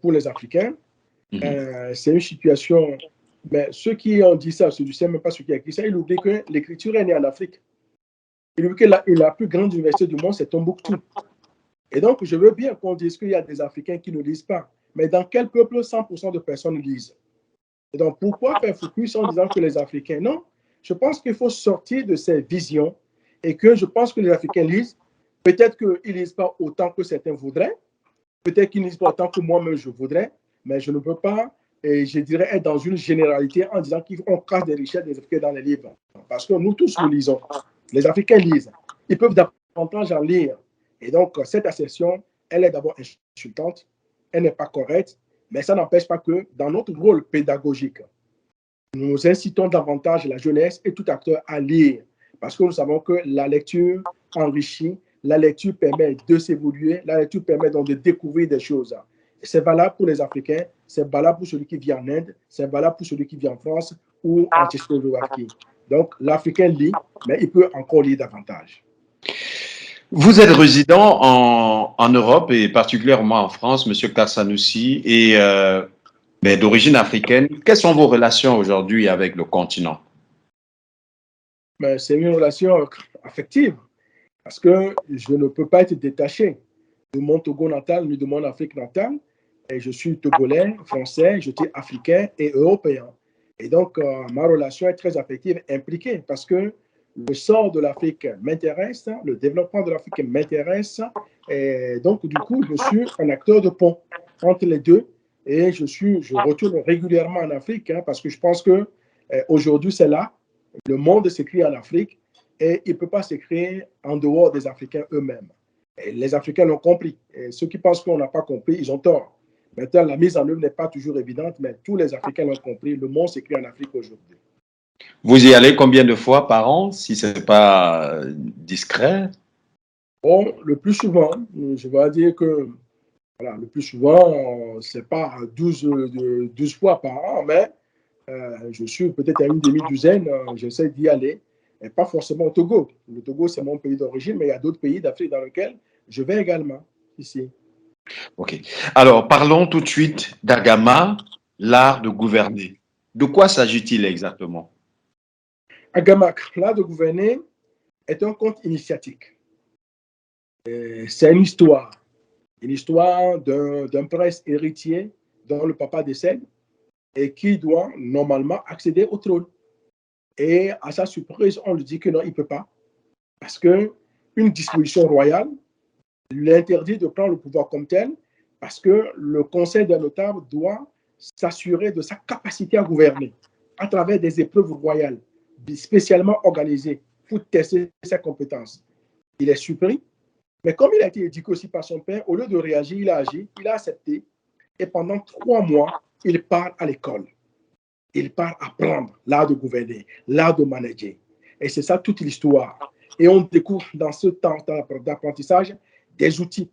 pour les Africains. C'est une situation... Mais ceux qui ont dit ça, je ne sais même pas ceux qui ont écrit ça, ils oublient que l'écriture est née en Afrique. Ils oublient que la plus grande université du monde, c'est Tombouctou. Et donc, je veux bien qu'on dise qu'il y a des Africains qui ne lisent pas. Mais dans quel peuple 100% de personnes lisent? Et donc, pourquoi faire focus en disant que les Africains? Non, je pense qu'il faut sortir de ces visions et que je pense que les Africains lisent. Peut-être qu'ils ne lisent pas autant que certains voudraient. Peut-être qu'ils ne lisent pas autant que moi-même je voudrais. Mais je ne peux pas, et je dirais, être dans une généralité en disant qu'on casse des richesses des Africains dans les livres. Parce que nous tous, nous lisons. Les Africains lisent. Ils peuvent davantage en lire. Et donc, cette assertion, elle est d'abord insultante. Elle n'est pas correcte. Mais ça n'empêche pas que dans notre rôle pédagogique, nous incitons davantage la jeunesse et tout acteur à lire. Parce que nous savons que la lecture enrichit, la lecture permet de s'évoluer, la lecture permet donc de découvrir des choses. C'est valable pour les Africains, c'est valable pour celui qui vit en Inde, c'est valable pour celui qui vit en France ou en Tchécoslovaquie. Donc, l'Africain lit, mais il peut encore lire davantage. Vous êtes résident en Europe et particulièrement en France, M. Karsanoussi, et d'origine africaine. Quelles sont vos relations aujourd'hui avec le continent? C'est une relation affective, parce que je ne peux pas être détaché de mon Togo natal ni de mon Afrique natale. Et je suis togolais, français, je suis africain et européen. Et donc, ma relation est très affective, impliquée, parce que le sort de l'Afrique m'intéresse, le développement de l'Afrique m'intéresse. Et donc, du coup, je suis un acteur de pont entre les deux. Et je retourne régulièrement en Afrique, hein, parce que je pense qu'aujourd'hui, c'est là. Le monde s'écrit en Afrique et il ne peut pas s'écrire en dehors des Africains eux-mêmes. Et les Africains l'ont compris. Et ceux qui pensent qu'on n'a pas compris, ils ont tort. Maintenant, la mise en œuvre n'est pas toujours évidente, mais tous les Africains l'ont compris. Le monde s'écrit en Afrique aujourd'hui. Vous y allez combien de fois par an, si ce n'est pas discret? Bon, le plus souvent, je vais dire que voilà, le plus souvent, ce n'est pas 12 fois par an, mais je suis peut-être à une demi-douzaine, j'essaie d'y aller. et pas forcément au Togo. Le Togo, c'est mon pays d'origine, mais il y a d'autres pays d'Afrique dans lesquels je vais également ici. Ok. Alors, parlons tout de suite d'Agama, l'art de gouverner. De quoi s'agit-il exactement? Agamak, l'art de gouverner, est un conte initiatique. C'est une histoire d'un prince héritier dont le papa décède et qui doit normalement accéder au trône. Et à sa surprise, on lui dit que non, il ne peut pas, parce qu'une disposition royale l'interdit de prendre le pouvoir comme tel, parce que le conseil des notables doit s'assurer de sa capacité à gouverner à travers des épreuves royales spécialement organisées pour tester ses compétences. Il est surpris, mais comme il a été éduqué aussi par son père, au lieu de réagir, il a agi, il a accepté, et pendant 3 mois, il part à l'école. Il part apprendre l'art de gouverner, l'art de manager. Et c'est ça toute l'histoire. Et on découvre dans ce temps d'apprentissage des outils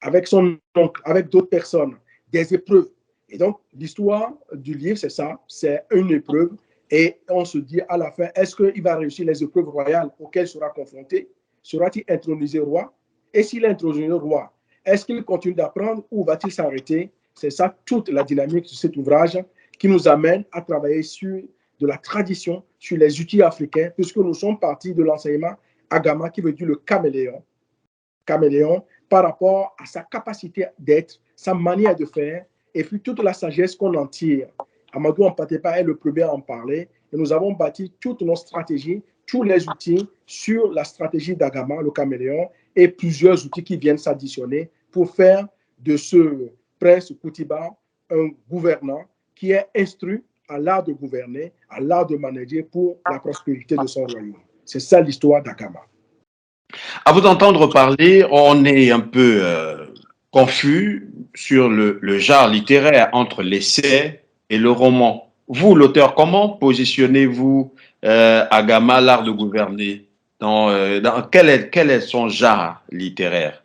avec son oncle, avec d'autres personnes, des épreuves. Et donc, l'histoire du livre, c'est ça, c'est une épreuve. Et on se dit à la fin, est-ce qu'il va réussir les épreuves royales auxquelles il sera confronté? Sera-t-il intronisé roi? Et s'il est intronisé roi, est-ce qu'il continue d'apprendre ou va-t-il s'arrêter? C'est ça toute la dynamique de cet ouvrage qui nous amène à travailler sur de la tradition, sur les outils africains, puisque nous sommes partis de l'enseignement Agama, qui veut dire le caméléon. Caméléon par rapport à sa capacité d'être, sa manière de faire, et puis toute la sagesse qu'on en tire. Amadou Hampâté-Bâ est le premier à en parler, et nous avons bâti toutes nos stratégies, tous les outils sur la stratégie d'Agama, le caméléon, et plusieurs outils qui viennent s'additionner pour faire de ce prince Koutiba un gouvernant qui est instruit à l'art de gouverner, à l'art de manager pour la prospérité de son royaume. C'est ça l'histoire d'Agama. À vous entendre parler, on est un peu confus sur le genre littéraire entre l'essai et le roman. Vous, l'auteur, comment positionnez-vous Agama, l'art de gouverner quel est son genre littéraire?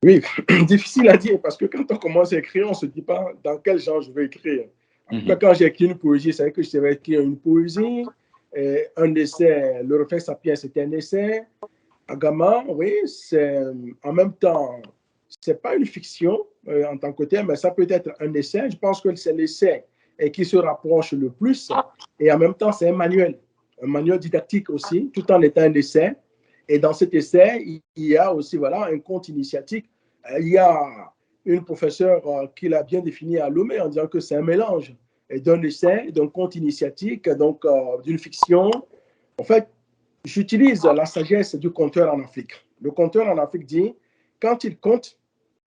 Oui, difficile à dire parce que quand on commence à écrire, on ne se dit pas dans quel genre je vais écrire. En tout cas, quand j'ai écrit une poésie, c'est que je savais écrire une poésie, un essai, le reflet sapiens, c'était un essai. Agama, oui, c'est en même temps, c'est pas une fiction en tant que tel, mais ça peut être un essai. Je pense que c'est l'essai qui se rapproche le plus. Et en même temps, c'est un manuel didactique aussi, tout en étant un essai. Et dans cet essai, il y a aussi voilà, un conte initiatique. Il y a une professeure qui l'a bien défini à Lomé en disant que c'est un mélange d'un essai, d'un conte initiatique, donc d'une fiction. En fait, j'utilise la sagesse du conteur en Afrique. Le conteur en Afrique dit, quand il compte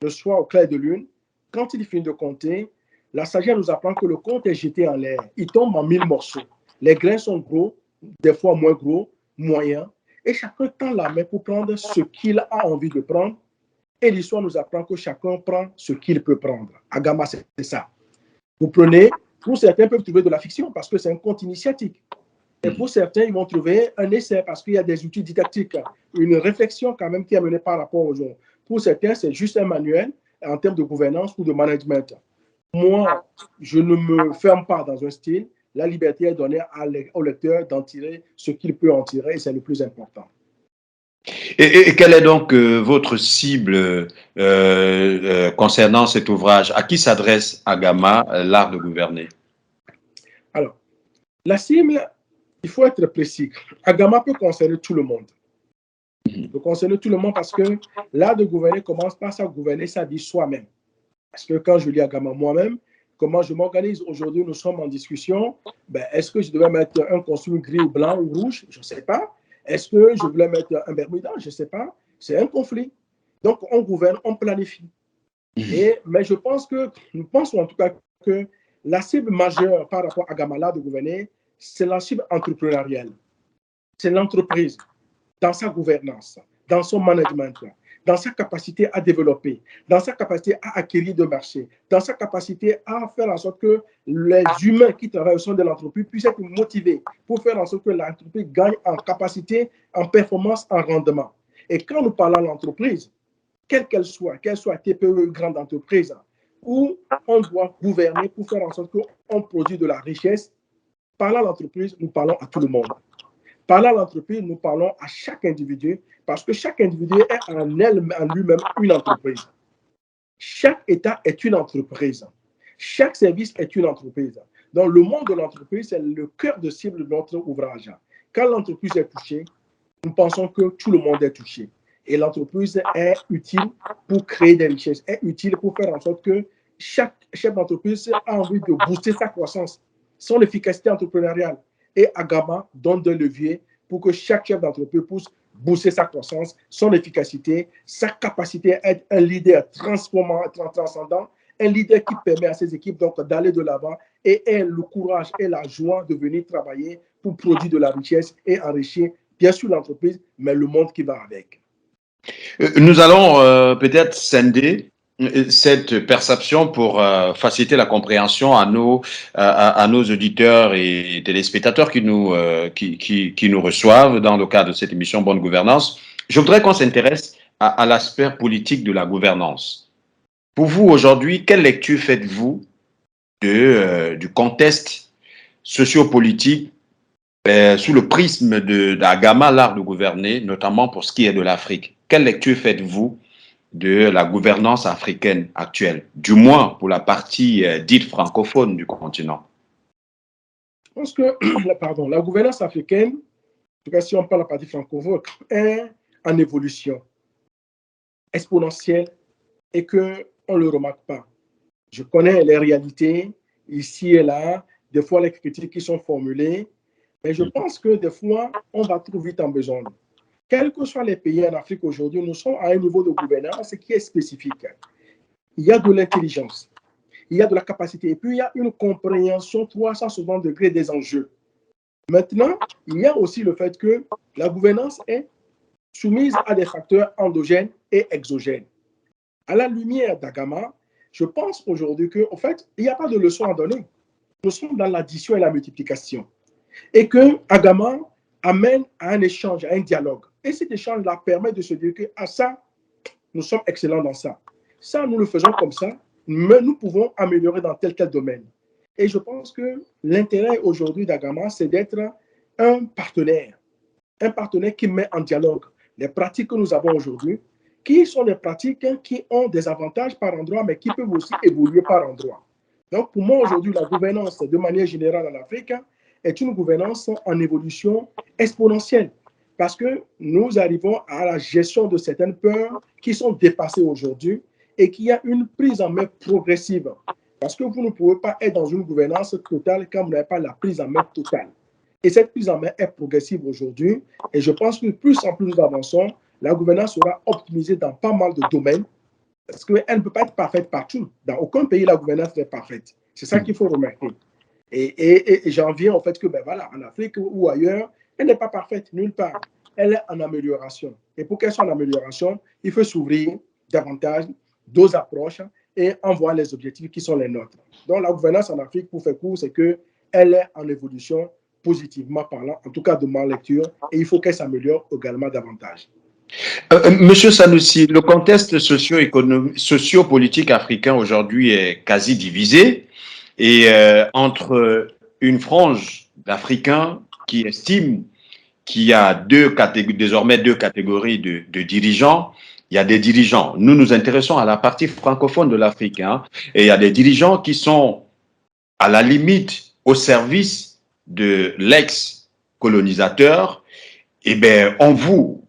le soir au clair de lune, quand il finit de compter, la sagesse nous apprend que le compte est jeté en l'air. Il tombe en 1000 morceaux. Les grains sont gros, des fois moins gros, moyens, et chacun tend la main pour prendre ce qu'il a envie de prendre. Et l'histoire nous apprend que chacun prend ce qu'il peut prendre. Agama, c'est ça. Vous prenez, pour certains peuvent trouver de la fiction parce que c'est un conte initiatique. Et pour certains, ils vont trouver un essai parce qu'il y a des outils didactiques, une réflexion quand même qui est menée par rapport aux gens. Pour certains, c'est juste un manuel en termes de gouvernance ou de management. Moi, je ne me ferme pas dans un style. La liberté est donnée au lecteur d'en tirer ce qu'il peut en tirer et c'est le plus important. Et quelle est donc votre cible concernant cet ouvrage? À qui s'adresse Agama, l'art de gouverner? Alors, la cible, il faut être précis. Agama peut concerner tout le monde. Il peut concerner tout le monde parce que l'art de gouverner commence par ça, gouverner sa vie soi-même. Parce que quand je lis Agama moi-même, comment je m'organise? Aujourd'hui, nous sommes en discussion. Est-ce que je devais mettre un costume gris ou blanc ou rouge? Je ne sais pas. Est-ce que je voulais mettre un bermuda? Je ne sais pas. C'est un conflit. Donc, on gouverne, on planifie. Mais je pense que, nous pensons en tout cas que la cible majeure par rapport à Agama de gouverner, c'est la cible entrepreneuriale. C'est l'entreprise dans sa gouvernance, dans son management, dans sa capacité à développer, dans sa capacité à acquérir de marchés, dans sa capacité à faire en sorte que les humains qui travaillent au sein de l'entreprise puissent être motivés pour faire en sorte que l'entreprise gagne en capacité, en performance, en rendement. Et quand nous parlons de l'entreprise, quelle soit TPE, grande entreprise, où on doit gouverner pour faire en sorte qu'on produise de la richesse, parlant de l'entreprise, nous parlons à tout le monde. Parlant à l'entreprise, nous parlons à chaque individu parce que chaque individu est en lui-même une entreprise. Chaque État est une entreprise. Chaque service est une entreprise. Donc, le monde de l'entreprise, c'est le cœur de cible de notre ouvrage. Quand l'entreprise est touchée, nous pensons que tout le monde est touché. Et l'entreprise est utile pour créer des richesses, est utile pour faire en sorte que chaque chef d'entreprise a envie de booster sa croissance, son efficacité entrepreneuriale. Et Agama donne des leviers pour que chaque chef d'entreprise puisse booster sa croissance, son efficacité, sa capacité à être un leader transcendant, un leader qui permet à ses équipes d'aller de l'avant et ait le courage et la joie de venir travailler pour produire de la richesse et enrichir bien sûr l'entreprise, mais le monde qui va avec. Nous allons peut-être scinder cette perception pour faciliter la compréhension à nos auditeurs et téléspectateurs qui nous reçoivent dans le cadre de cette émission Bonne Gouvernance. Je voudrais qu'on s'intéresse à l'aspect politique de la gouvernance. Pour vous, aujourd'hui, quelle lecture faites-vous du contexte sociopolitique sous le prisme d'Agama, l'art de gouverner, notamment pour ce qui est de l'Afrique? Quelle lecture faites-vous de la gouvernance africaine actuelle, du moins pour la partie dite francophone du continent? Je pense que la gouvernance africaine, en tout cas si on parle de la partie francophone, est en évolution exponentielle et qu'on ne le remarque pas. Je connais les réalités ici et là, des fois les critiques qui sont formulées, mais je pense que des fois, on va trop vite en besogne. Quels que soient les pays en Afrique aujourd'hui, nous sommes à un niveau de gouvernance qui est spécifique. Il y a de l'intelligence, il y a de la capacité, et puis il y a une compréhension 360 degrés des enjeux. Maintenant, il y a aussi le fait que la gouvernance est soumise à des facteurs endogènes et exogènes. À la lumière d'Agama, je pense aujourd'hui qu'en fait, il n'y a pas de leçon à donner. Nous sommes dans l'addition et la multiplication. Et que Agama amène à un échange, à un dialogue. Et cet échange-là permet de se dire que ça, nous sommes excellents dans ça. Ça, nous le faisons comme ça, mais nous pouvons améliorer dans tel domaine. Et je pense que l'intérêt aujourd'hui d'Agama, c'est d'être un partenaire qui met en dialogue les pratiques que nous avons aujourd'hui, qui sont des pratiques qui ont des avantages par endroit, mais qui peuvent aussi évoluer par endroit. Donc, pour moi, aujourd'hui, la gouvernance, de manière générale en Afrique, est une gouvernance en évolution exponentielle parce que nous arrivons à la gestion de certaines peurs qui sont dépassées aujourd'hui et qu'il y a une prise en main progressive. Parce que vous ne pouvez pas être dans une gouvernance totale quand vous n'avez pas la prise en main totale. Et cette prise en main est progressive aujourd'hui. Et je pense que plus en plus nous avançons, la gouvernance sera optimisée dans pas mal de domaines parce qu'elle ne peut pas être parfaite partout. Dans aucun pays, la gouvernance n'est parfaite. C'est ça qu'il faut remarquer. Et j'en viens au fait que, en Afrique ou ailleurs, elle n'est pas parfaite nulle part. Elle est en amélioration. Et pour qu'elle soit en amélioration, il faut s'ouvrir davantage d'autres approches et en voir les objectifs qui sont les nôtres. Donc, la gouvernance en Afrique, pour faire court, c'est qu'elle est en évolution positivement parlant, en tout cas de ma lecture, et il faut qu'elle s'améliore également davantage. Monsieur Sanoussi, le contexte socio-politique africain aujourd'hui est quasi divisé. Et entre une frange d'Africains qui estiment qu'il y a désormais deux catégories de dirigeants, il y a des dirigeants. Nous nous intéressons à la partie francophone de l'Afrique, et il y a des dirigeants qui sont à la limite au service de l'ex-colonisateur. Eh bien, on vous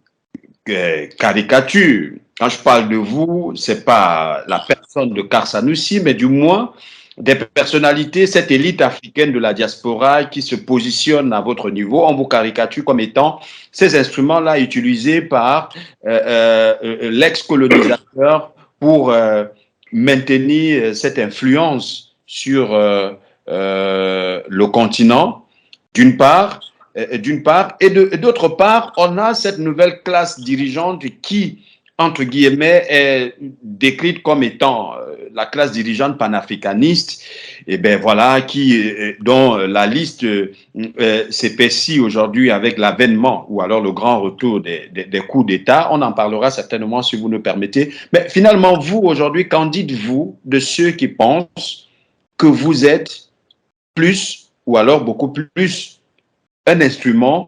caricature. Quand je parle de vous, c'est pas la personne de Karsanoussi, mais du moins des personnalités, cette élite africaine de la diaspora qui se positionne à votre niveau, on vous caricature comme étant ces instruments-là utilisés par l'ex-colonisateur pour maintenir cette influence sur le continent, d'une part, et d'autre part, on a cette nouvelle classe dirigeante qui, entre guillemets, est décrite comme étant la classe dirigeante panafricaniste, et ben voilà, dont la liste s'épaissit aujourd'hui avec l'avènement ou alors le grand retour des coups d'État. On en parlera certainement si vous nous permettez. Mais finalement, vous, aujourd'hui, qu'en dites-vous de ceux qui pensent que vous êtes plus, ou alors beaucoup plus, un instrument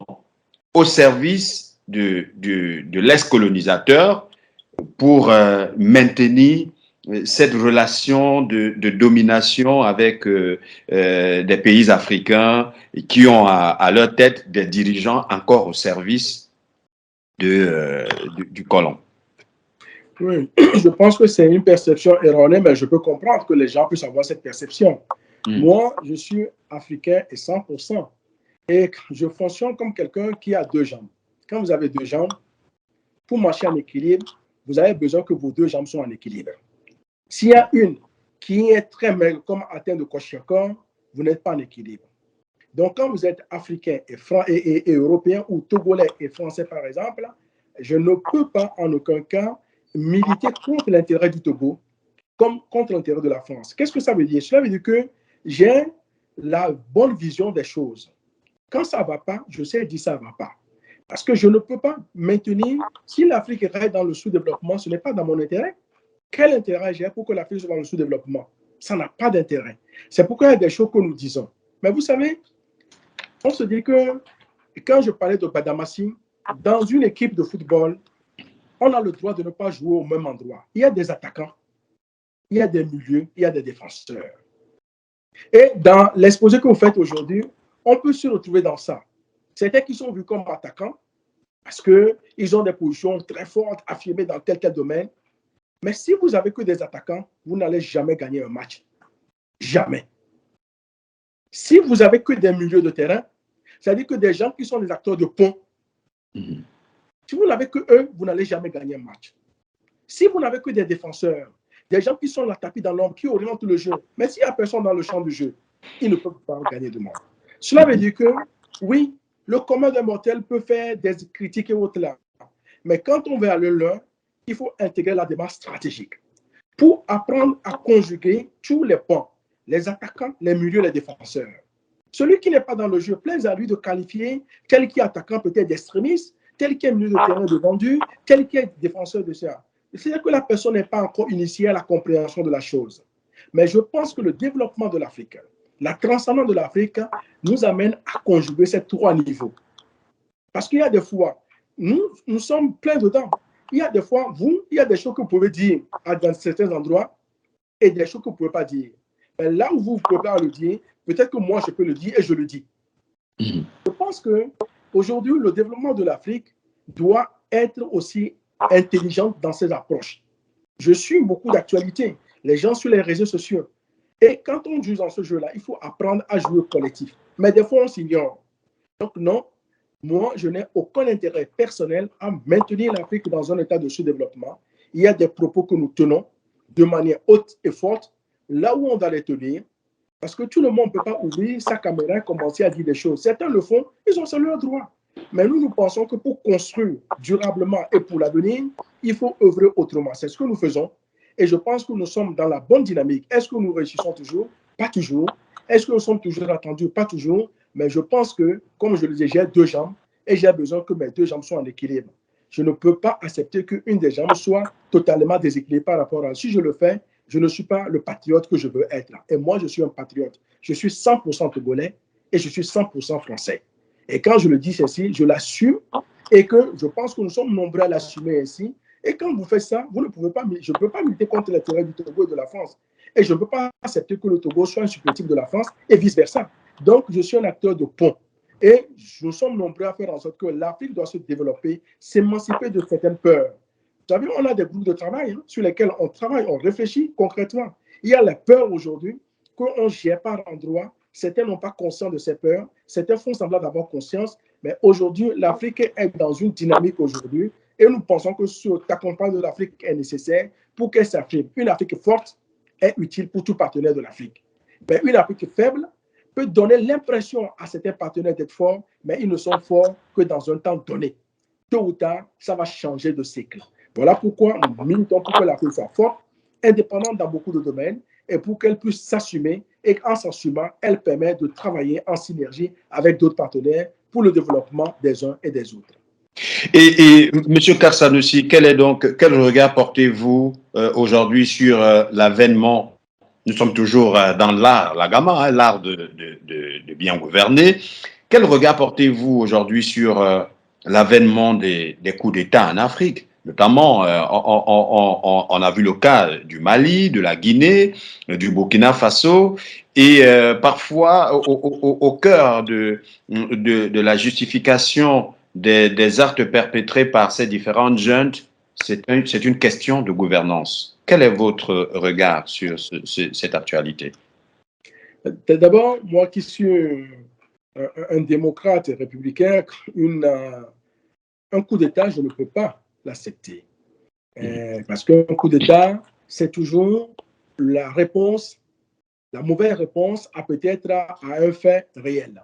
au service de l'ex-colonisateur pour maintenir cette relation de domination avec des pays africains qui ont à leur tête des dirigeants encore au service du colon. Oui, je pense que c'est une perception erronée, mais je peux comprendre que les gens puissent avoir cette perception. Moi, je suis africain et 100%. Et je fonctionne comme quelqu'un qui a deux jambes. Quand vous avez deux jambes, pour marcher en équilibre, vous avez besoin que vos deux jambes soient en équilibre. S'il y a une qui est très maigre, comme atteinte de kwashiorkor, vous n'êtes pas en équilibre. Donc, quand vous êtes africain et européen ou togolais et français, par exemple, je ne peux pas en aucun cas militer contre l'intérêt du Togo comme contre l'intérêt de la France. Qu'est-ce que ça veut dire? Cela veut dire que j'ai la bonne vision des choses. Quand ça ne va pas, je sais dire ça ne va pas. Parce que je ne peux pas maintenir, si l'Afrique reste dans le sous-développement, ce n'est pas dans mon intérêt. Quel intérêt j'ai pour que l'Afrique soit dans le sous-développement? Ça n'a pas d'intérêt. C'est pourquoi il y a des choses que nous disons. Mais vous savez, on se dit que quand je parlais de Badamassi, dans une équipe de football, on a le droit de ne pas jouer au même endroit. Il y a des attaquants, il y a des milieux, il y a des défenseurs. Et dans l'exposé que vous faites aujourd'hui, on peut se retrouver dans ça. Certains qui sont vus comme attaquants parce qu'ils ont des positions très fortes, affirmées dans tel domaine. Mais si vous n'avez que des attaquants, vous n'allez jamais gagner un match. Jamais. Si vous n'avez que des milieux de terrain, c'est-à-dire que des gens qui sont des acteurs de pont, si vous n'avez que eux, vous n'allez jamais gagner un match. Si vous n'avez que des défenseurs, des gens qui sont là tapis dans l'ombre, qui orientent le jeu, mais s'il n'y a personne dans le champ du jeu, ils ne peuvent pas gagner de monde. Cela veut dire que, oui, le commun des mortels peut faire des critiques et autres là. Mais quand on veut aller loin, il faut intégrer la démarche stratégique pour apprendre à conjuguer tous les points, les attaquants, les milieux, les défenseurs. Celui qui n'est pas dans le jeu, plaise à lui de qualifier tel qui est attaquant peut-être d'extrémiste, tel qui est milieu de terrain de vendu, tel qui est défenseur de ça. C'est-à-dire que la personne n'est pas encore initiée à la compréhension de la chose. Mais je pense que le développement de l'Afrique, la transcendance de l'Afrique nous amène à conjuguer ces trois niveaux. Parce qu'il y a des fois, nous sommes pleins dedans. Il y a des fois, il y a des choses que vous pouvez dire dans certains endroits et des choses que vous ne pouvez pas dire. Mais là où vous ne pouvez pas le dire, peut-être que moi, je peux le dire et je le dis. Je pense qu'aujourd'hui, le développement de l'Afrique doit être aussi intelligent dans ses approches. Je suis beaucoup d'actualités, les gens sur les réseaux sociaux. Et quand on joue dans ce jeu-là, il faut apprendre à jouer collectif. Mais des fois, on s'ignore. Donc non, moi, je n'ai aucun intérêt personnel à maintenir l'Afrique dans un état de sous-développement. Il y a des propos que nous tenons de manière haute et forte, là où on doit les tenir, parce que tout le monde ne peut pas ouvrir sa caméra et commencer à dire des choses. Certains le font, ils ont ça leur droit. Mais nous pensons que pour construire durablement et pour l'avenir, il faut œuvrer autrement. C'est ce que nous faisons. Et je pense que nous sommes dans la bonne dynamique. Est-ce que nous réussissons toujours? Pas toujours. Est-ce que nous sommes toujours attendus? Pas toujours. Mais je pense que, comme je le disais, j'ai deux jambes et j'ai besoin que mes deux jambes soient en équilibre. Je ne peux pas accepter qu'une des jambes soit totalement déséquilibrée par rapport à... Si je le fais, je ne suis pas le patriote que je veux être là. Et moi, je suis un patriote. Je suis 100% togolais et je suis 100% français. Et quand je le dis ceci, je l'assume et que je pense que nous sommes nombreux à l'assumer ainsi. Et quand vous faites ça, vous ne pouvez pas, je ne peux pas lutter contre l'intérêt du Togo et de la France. Et je ne peux pas accepter que le Togo soit un supplétif de la France et vice-versa. Donc, je suis un acteur de pont. Et nous sommes nombreux à faire en sorte que l'Afrique doit se développer, s'émanciper de certaines peurs. Vous savez, on a des groupes de travail sur lesquels on travaille, on réfléchit concrètement. Il y a la peur aujourd'hui qu'on gère par endroit. Certains n'ont pas conscience de ces peurs. Certains font semblant d'avoir conscience. Mais aujourd'hui, l'Afrique est dans une dynamique aujourd'hui. Et nous pensons que ce accompagnement de l'Afrique est nécessaire pour qu'elle s'affirme. Une Afrique forte est utile pour tout partenaire de l'Afrique. Mais une Afrique faible peut donner l'impression à certains partenaires d'être forts, mais ils ne sont forts que dans un temps donné. Tôt ou tard, ça va changer de cycle. Voilà pourquoi nous militons pour que l'Afrique soit forte, indépendante dans beaucoup de domaines, et pour qu'elle puisse s'assumer, et qu'en s'assumant, elle permet de travailler en synergie avec d'autres partenaires pour le développement des uns et des autres. Et M. Karsanoussi, quel regard portez-vous aujourd'hui sur l'avènement? Nous sommes toujours dans l'art, la gamma, l'art de bien gouverner. Quel regard portez-vous aujourd'hui sur l'avènement des coups d'État en Afrique. Notamment, on a vu le cas du Mali, de la Guinée, du Burkina Faso, et parfois au cœur de la justification des actes perpétrés par ces différentes juntes, c'est une question de gouvernance. Quel est votre regard sur cette actualité? D'abord, moi qui suis un démocrate républicain, un coup d'État, je ne peux pas l'accepter. Parce qu'un coup d'État, c'est toujours la réponse, la mauvaise réponse à peut-être à un fait réel.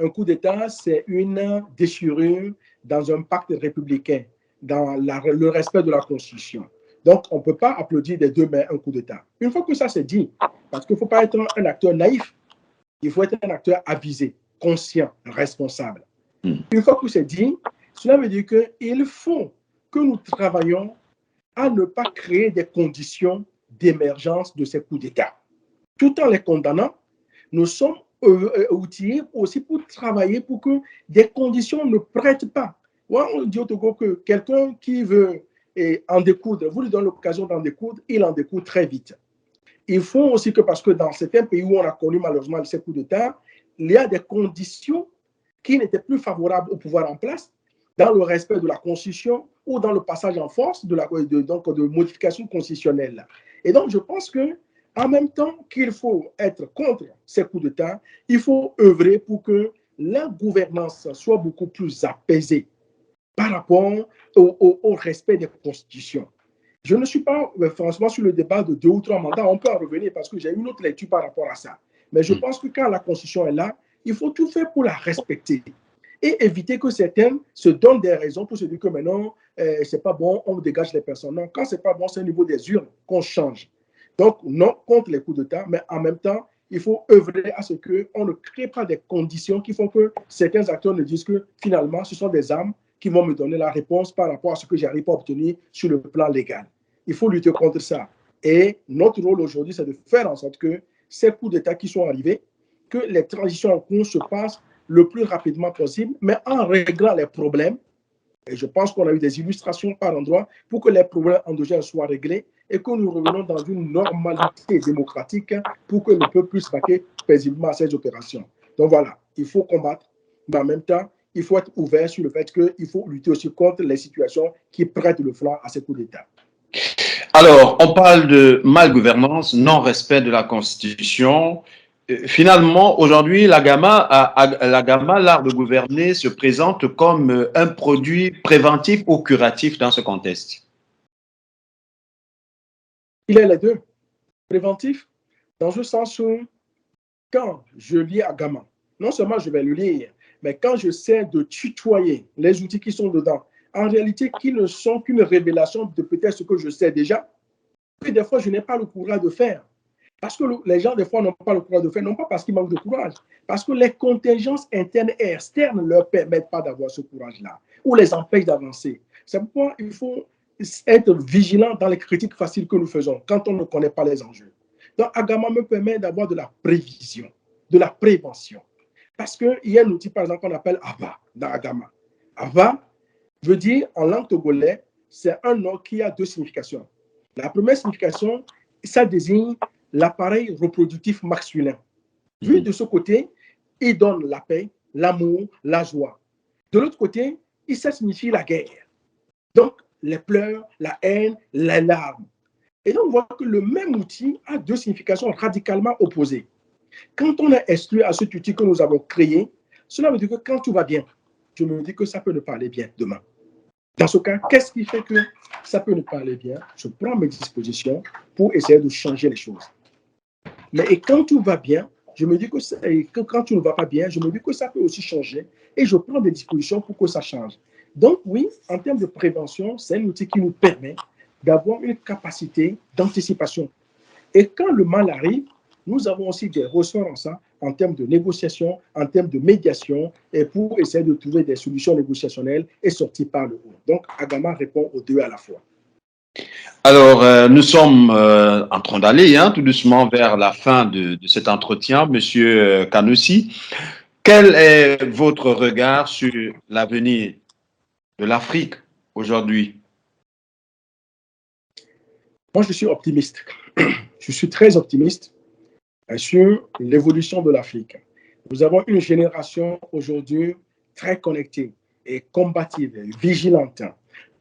Un coup d'État, c'est une déchirure dans un pacte républicain, dans le respect de la Constitution. Donc, on ne peut pas applaudir des deux mains un coup d'État. Une fois que ça c'est dit, parce qu'il ne faut pas être un acteur naïf, il faut être un acteur avisé, conscient, responsable. Une fois que c'est dit, cela veut dire qu'il faut que nous travaillions à ne pas créer des conditions d'émergence de ces coups d'État. Tout en les condamnant, nous sommes outillés aussi pour travailler pour que des conditions ne prêtent pas. Ouais, on dit au Togo que quelqu'un qui veut en découdre, vous lui donnez l'occasion d'en découdre, il en découdre très vite. Il faut aussi que, parce que dans certains pays où on a connu malheureusement ces coups d'État, il y a des conditions qui n'étaient plus favorables au pouvoir en place, dans le respect de la Constitution ou dans le passage en force de modifications constitutionnelles. Et donc, je pense que en même temps qu'il faut être contre ces coups d'État, il faut œuvrer pour que la gouvernance soit beaucoup plus apaisée par rapport au respect des constitutions. Je ne suis pas franchement sur le débat de 2 ou 3 mandats, on peut en revenir parce que j'ai une autre lecture par rapport à ça. Mais je pense que quand la Constitution est là, il faut tout faire pour la respecter et éviter que certains se donnent des raisons pour se dire que maintenant, c'est pas bon, on dégage les personnes. Non, quand c'est pas bon, c'est au niveau des urnes qu'on change. Donc, non contre les coups d'État, mais en même temps, il faut œuvrer à ce qu'on ne crée pas des conditions qui font que certains acteurs ne disent que finalement, ce sont des armes qui vont me donner la réponse par rapport à ce que j'arrive à obtenir sur le plan légal. Il faut lutter contre ça. Et notre rôle aujourd'hui, c'est de faire en sorte que ces coups d'État qui sont arrivés, que les transitions en cours se passent le plus rapidement possible, mais en réglant les problèmes. Et je pense qu'on a eu des illustrations par endroits pour que les problèmes endogènes soient réglés et que nous revenons dans une normalité démocratique pour que le peuple puisse vaquer paisiblement à ces opérations. Donc voilà, il faut combattre, mais en même temps, il faut être ouvert sur le fait qu'il faut lutter aussi contre les situations qui prêtent le flanc à ces coups d'État. Alors, on parle de malgouvernance, non-respect de la Constitution. Finalement, aujourd'hui, la Gama, l'art de gouverner, se présente comme un produit préventif ou curatif dans ce contexte. Il est les deux. Préventif, dans le sens où, quand je lis Agama, non seulement je vais le lire, mais quand j'essaie de tutoyer les outils qui sont dedans, en réalité, qui ne sont qu'une révélation de peut-être ce que je sais déjà, que des fois, je n'ai pas le courage de faire. Parce que les gens, des fois, n'ont pas le courage de faire, non pas parce qu'ils manquent de courage, parce que les contingences internes et externes ne leur permettent pas d'avoir ce courage-là, ou les empêchent d'avancer. C'est pourquoi il faut être vigilant dans les critiques faciles que nous faisons quand on ne connaît pas les enjeux. Donc, Agama me permet d'avoir de la prévision, de la prévention. Parce qu'il y a un outil, par exemple, qu'on appelle Ava dans Agama. Ava veut dire, en langue togolais, c'est un nom qui a 2 significations. La première signification, ça désigne l'appareil reproductif masculin. Vu de ce côté, il donne la paix, l'amour, la joie. De l'autre côté, ça signifie la guerre. Donc, les pleurs, la haine, les larmes. Et donc, on voit que le même outil a 2 significations radicalement opposées. Quand on est exclu à cet outil que nous avons créé, cela veut dire que quand tout va bien, je me dis que ça peut ne pas aller bien demain. Dans ce cas, qu'est-ce qui fait que ça peut ne pas aller bien? Je prends mes dispositions pour essayer de changer les choses. Mais et quand tout va bien, je me dis que quand tout ne va pas bien, je me dis que ça peut aussi changer et je prends des dispositions pour que ça change. Donc oui, en termes de prévention, c'est un outil qui nous permet d'avoir une capacité d'anticipation. Et quand le mal arrive, nous avons aussi des ressorts en ça, en termes de négociation, en termes de médiation, et pour essayer de trouver des solutions négociationnelles et sortir par le haut. Donc, Agama répond aux 2 à la fois. Alors, nous sommes en train d'aller tout doucement vers la fin de cet entretien, Monsieur Kanoussi. Quel est votre regard sur l'avenir de l'Afrique aujourd'hui? Moi, je suis optimiste. Je suis très optimiste sur l'évolution de l'Afrique. Nous avons une génération aujourd'hui très connectée et combative, vigilante.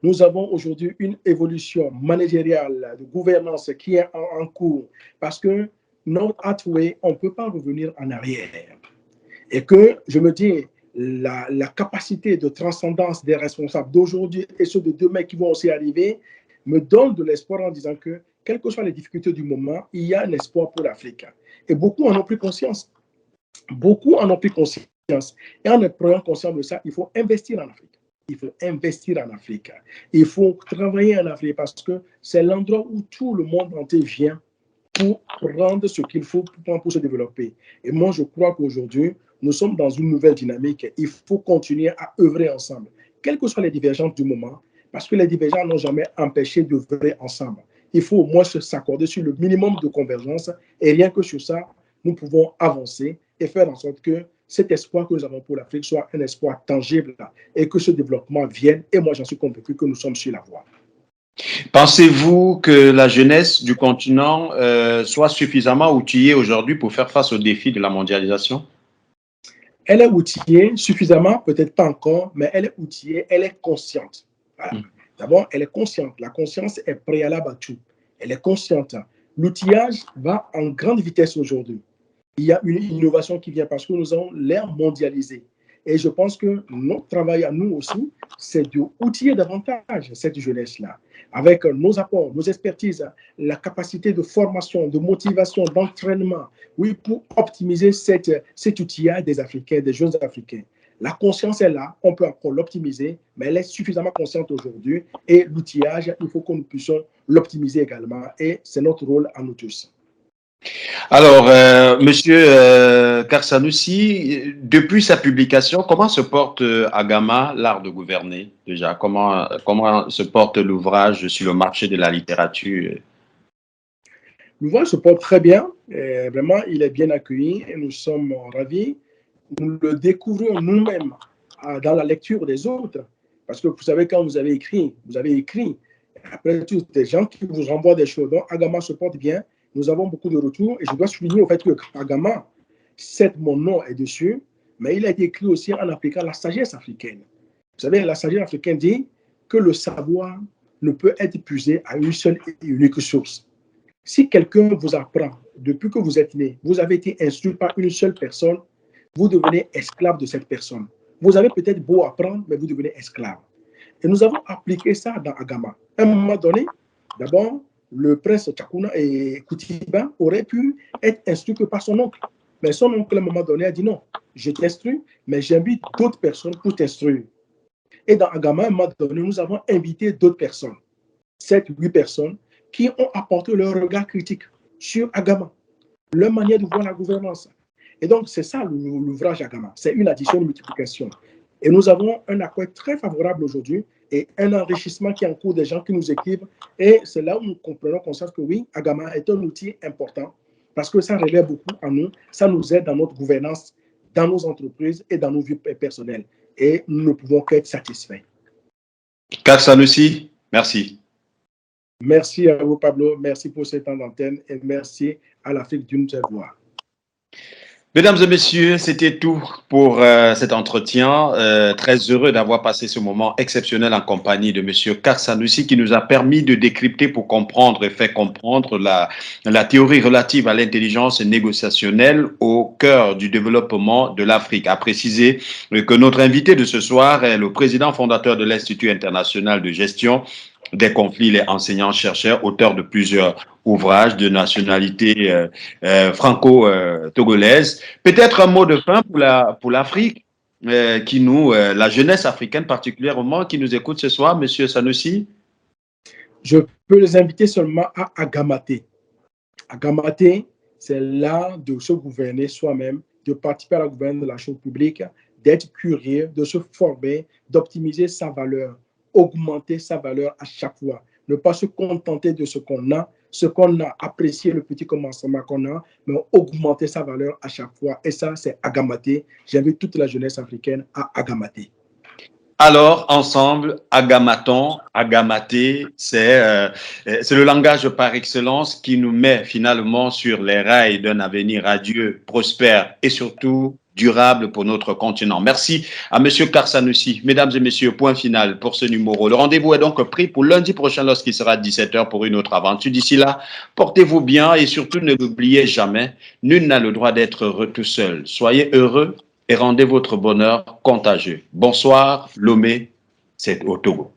Nous avons aujourd'hui une évolution managériale, de gouvernance qui est en cours parce que notre pathway, on ne peut pas revenir en arrière. Et que je me dis, la capacité de transcendance des responsables d'aujourd'hui et ceux de demain qui vont aussi arriver me donne de l'espoir en disant que, quelles que soient les difficultés du moment, il y a un espoir pour l'Afrique. Et beaucoup en ont pris conscience. Beaucoup en ont pris conscience. Et en prenant conscience de ça, il faut investir en Afrique. Il faut investir en Afrique. Il faut travailler en Afrique parce que c'est l'endroit où tout le monde entier vient pour prendre ce qu'il faut pour se développer. Et moi, je crois qu'aujourd'hui, nous sommes dans une nouvelle dynamique. Il faut continuer à œuvrer ensemble, quelles que soient les divergences du moment, parce que les divergences n'ont jamais empêché d'œuvrer ensemble. Il faut au moins s'accorder sur le minimum de convergence et rien que sur ça, nous pouvons avancer et faire en sorte que cet espoir que nous avons pour l'Afrique soit un espoir tangible et que ce développement vienne. Et moi, j'en suis convaincu que nous sommes sur la voie. Pensez-vous que la jeunesse du continent soit suffisamment outillée aujourd'hui pour faire face aux défis de la mondialisation? Elle est outillée suffisamment, peut-être pas encore, mais elle est outillée, elle est consciente. Voilà. D'abord, elle est consciente. La conscience est préalable à tout. Elle est consciente. L'outillage va en grande vitesse aujourd'hui. Il y a une innovation qui vient parce que nous avons l'ère mondialisée. Et je pense que notre travail à nous aussi, c'est d'outiller davantage cette jeunesse-là, avec nos apports, nos expertises, la capacité de formation, de motivation, d'entraînement, oui, pour optimiser cet outillage des Africains, des jeunes Africains. La conscience est là, on peut encore l'optimiser, mais elle est suffisamment consciente aujourd'hui. Et l'outillage, il faut que nous puissions l'optimiser également. Et c'est notre rôle à nous tous. Alors, Monsieur Karsanoussi, depuis sa publication, comment se porte Agama, l'art de gouverner déjà? Comment se porte l'ouvrage sur le marché de la littérature? L'ouvrage se porte très bien. Et vraiment, il est bien accueilli et nous sommes ravis. Nous le découvrons nous-mêmes dans la lecture des autres. Parce que vous savez, quand vous avez écrit. Après tout, des gens qui vous renvoient des choses. Donc, Agama se porte bien. Nous avons beaucoup de retours et je dois souligner au fait que Agama, certes, mon nom est dessus, mais il a été écrit aussi en appliquant la sagesse africaine. Vous savez, la sagesse africaine dit que le savoir ne peut être puisé à une seule et unique source. Si quelqu'un vous apprend, depuis que vous êtes né, vous avez été instruit par une seule personne, vous devenez esclave de cette personne. Vous avez peut-être beau apprendre, mais vous devenez esclave. Et nous avons appliqué ça dans Agama. À un moment donné, d'abord, le prince Tchakuna et Koutiba auraient pu être instruits que par son oncle. Mais son oncle, à un moment donné, a dit non, je t'instruis, mais j'invite d'autres personnes pour t'instruire. Et dans Agama, à un moment donné, nous avons invité d'autres personnes, 7, 8 personnes, qui ont apporté leur regard critique sur Agama, leur manière de voir la gouvernance. Et donc, c'est ça l'ouvrage Agama, c'est une addition, une multiplication. Et nous avons un accueil très favorable aujourd'hui et un enrichissement qui est en cours des gens qui nous écrivent. Et c'est là où nous comprenons conscience que oui, Agama est un outil important parce que ça relève beaucoup à nous, ça nous aide dans notre gouvernance, dans nos entreprises et dans nos vies personnelles. Et nous ne pouvons qu'être satisfaits. Karsanoussi, merci. Merci à vous, Pablo. Merci pour ce temps d'antenne et merci à l'Afrique d'une seule voix. Mesdames et messieurs, c'était tout pour cet entretien. Très heureux d'avoir passé ce moment exceptionnel en compagnie de Monsieur Karsanoussi qui nous a permis de décrypter pour comprendre et faire comprendre la théorie relative à l'intelligence négociationnelle au cœur du développement de l'Afrique. À préciser que notre invité de ce soir est le président fondateur de l'Institut international de gestion des conflits, les enseignants-chercheurs, auteurs de plusieurs ouvrages de nationalité franco-togolaise. Peut-être un mot de fin pour l'Afrique, la jeunesse africaine particulièrement, qui nous écoute ce soir, Monsieur Sanoussi. Je peux les inviter seulement à agamater. Agamater, c'est l'art de se gouverner soi-même, de participer à la gouvernance de la chose publique, d'être curieux, de se former, d'optimiser sa valeur, augmenter sa valeur à chaque fois. Ne pas se contenter de ce qu'on a, apprécier le petit commencement qu'on a, mais augmenter sa valeur à chaque fois. Et ça, c'est agamater. J'invite toute la jeunesse africaine à agamater. Alors, ensemble, agamatons, agamater, c'est le langage par excellence qui nous met finalement sur les rails d'un avenir radieux, prospère et surtout durable pour notre continent. Merci à M. Karsanoussi. Mesdames et messieurs, point final pour ce numéro. Le rendez-vous est donc pris pour lundi prochain lorsqu'il sera 17 h pour une autre aventure. D'ici là, portez-vous bien et surtout ne l'oubliez jamais, nul n'a le droit d'être heureux tout seul. Soyez heureux et rendez votre bonheur contagieux. Bonsoir, Lomé, c'est au Togo.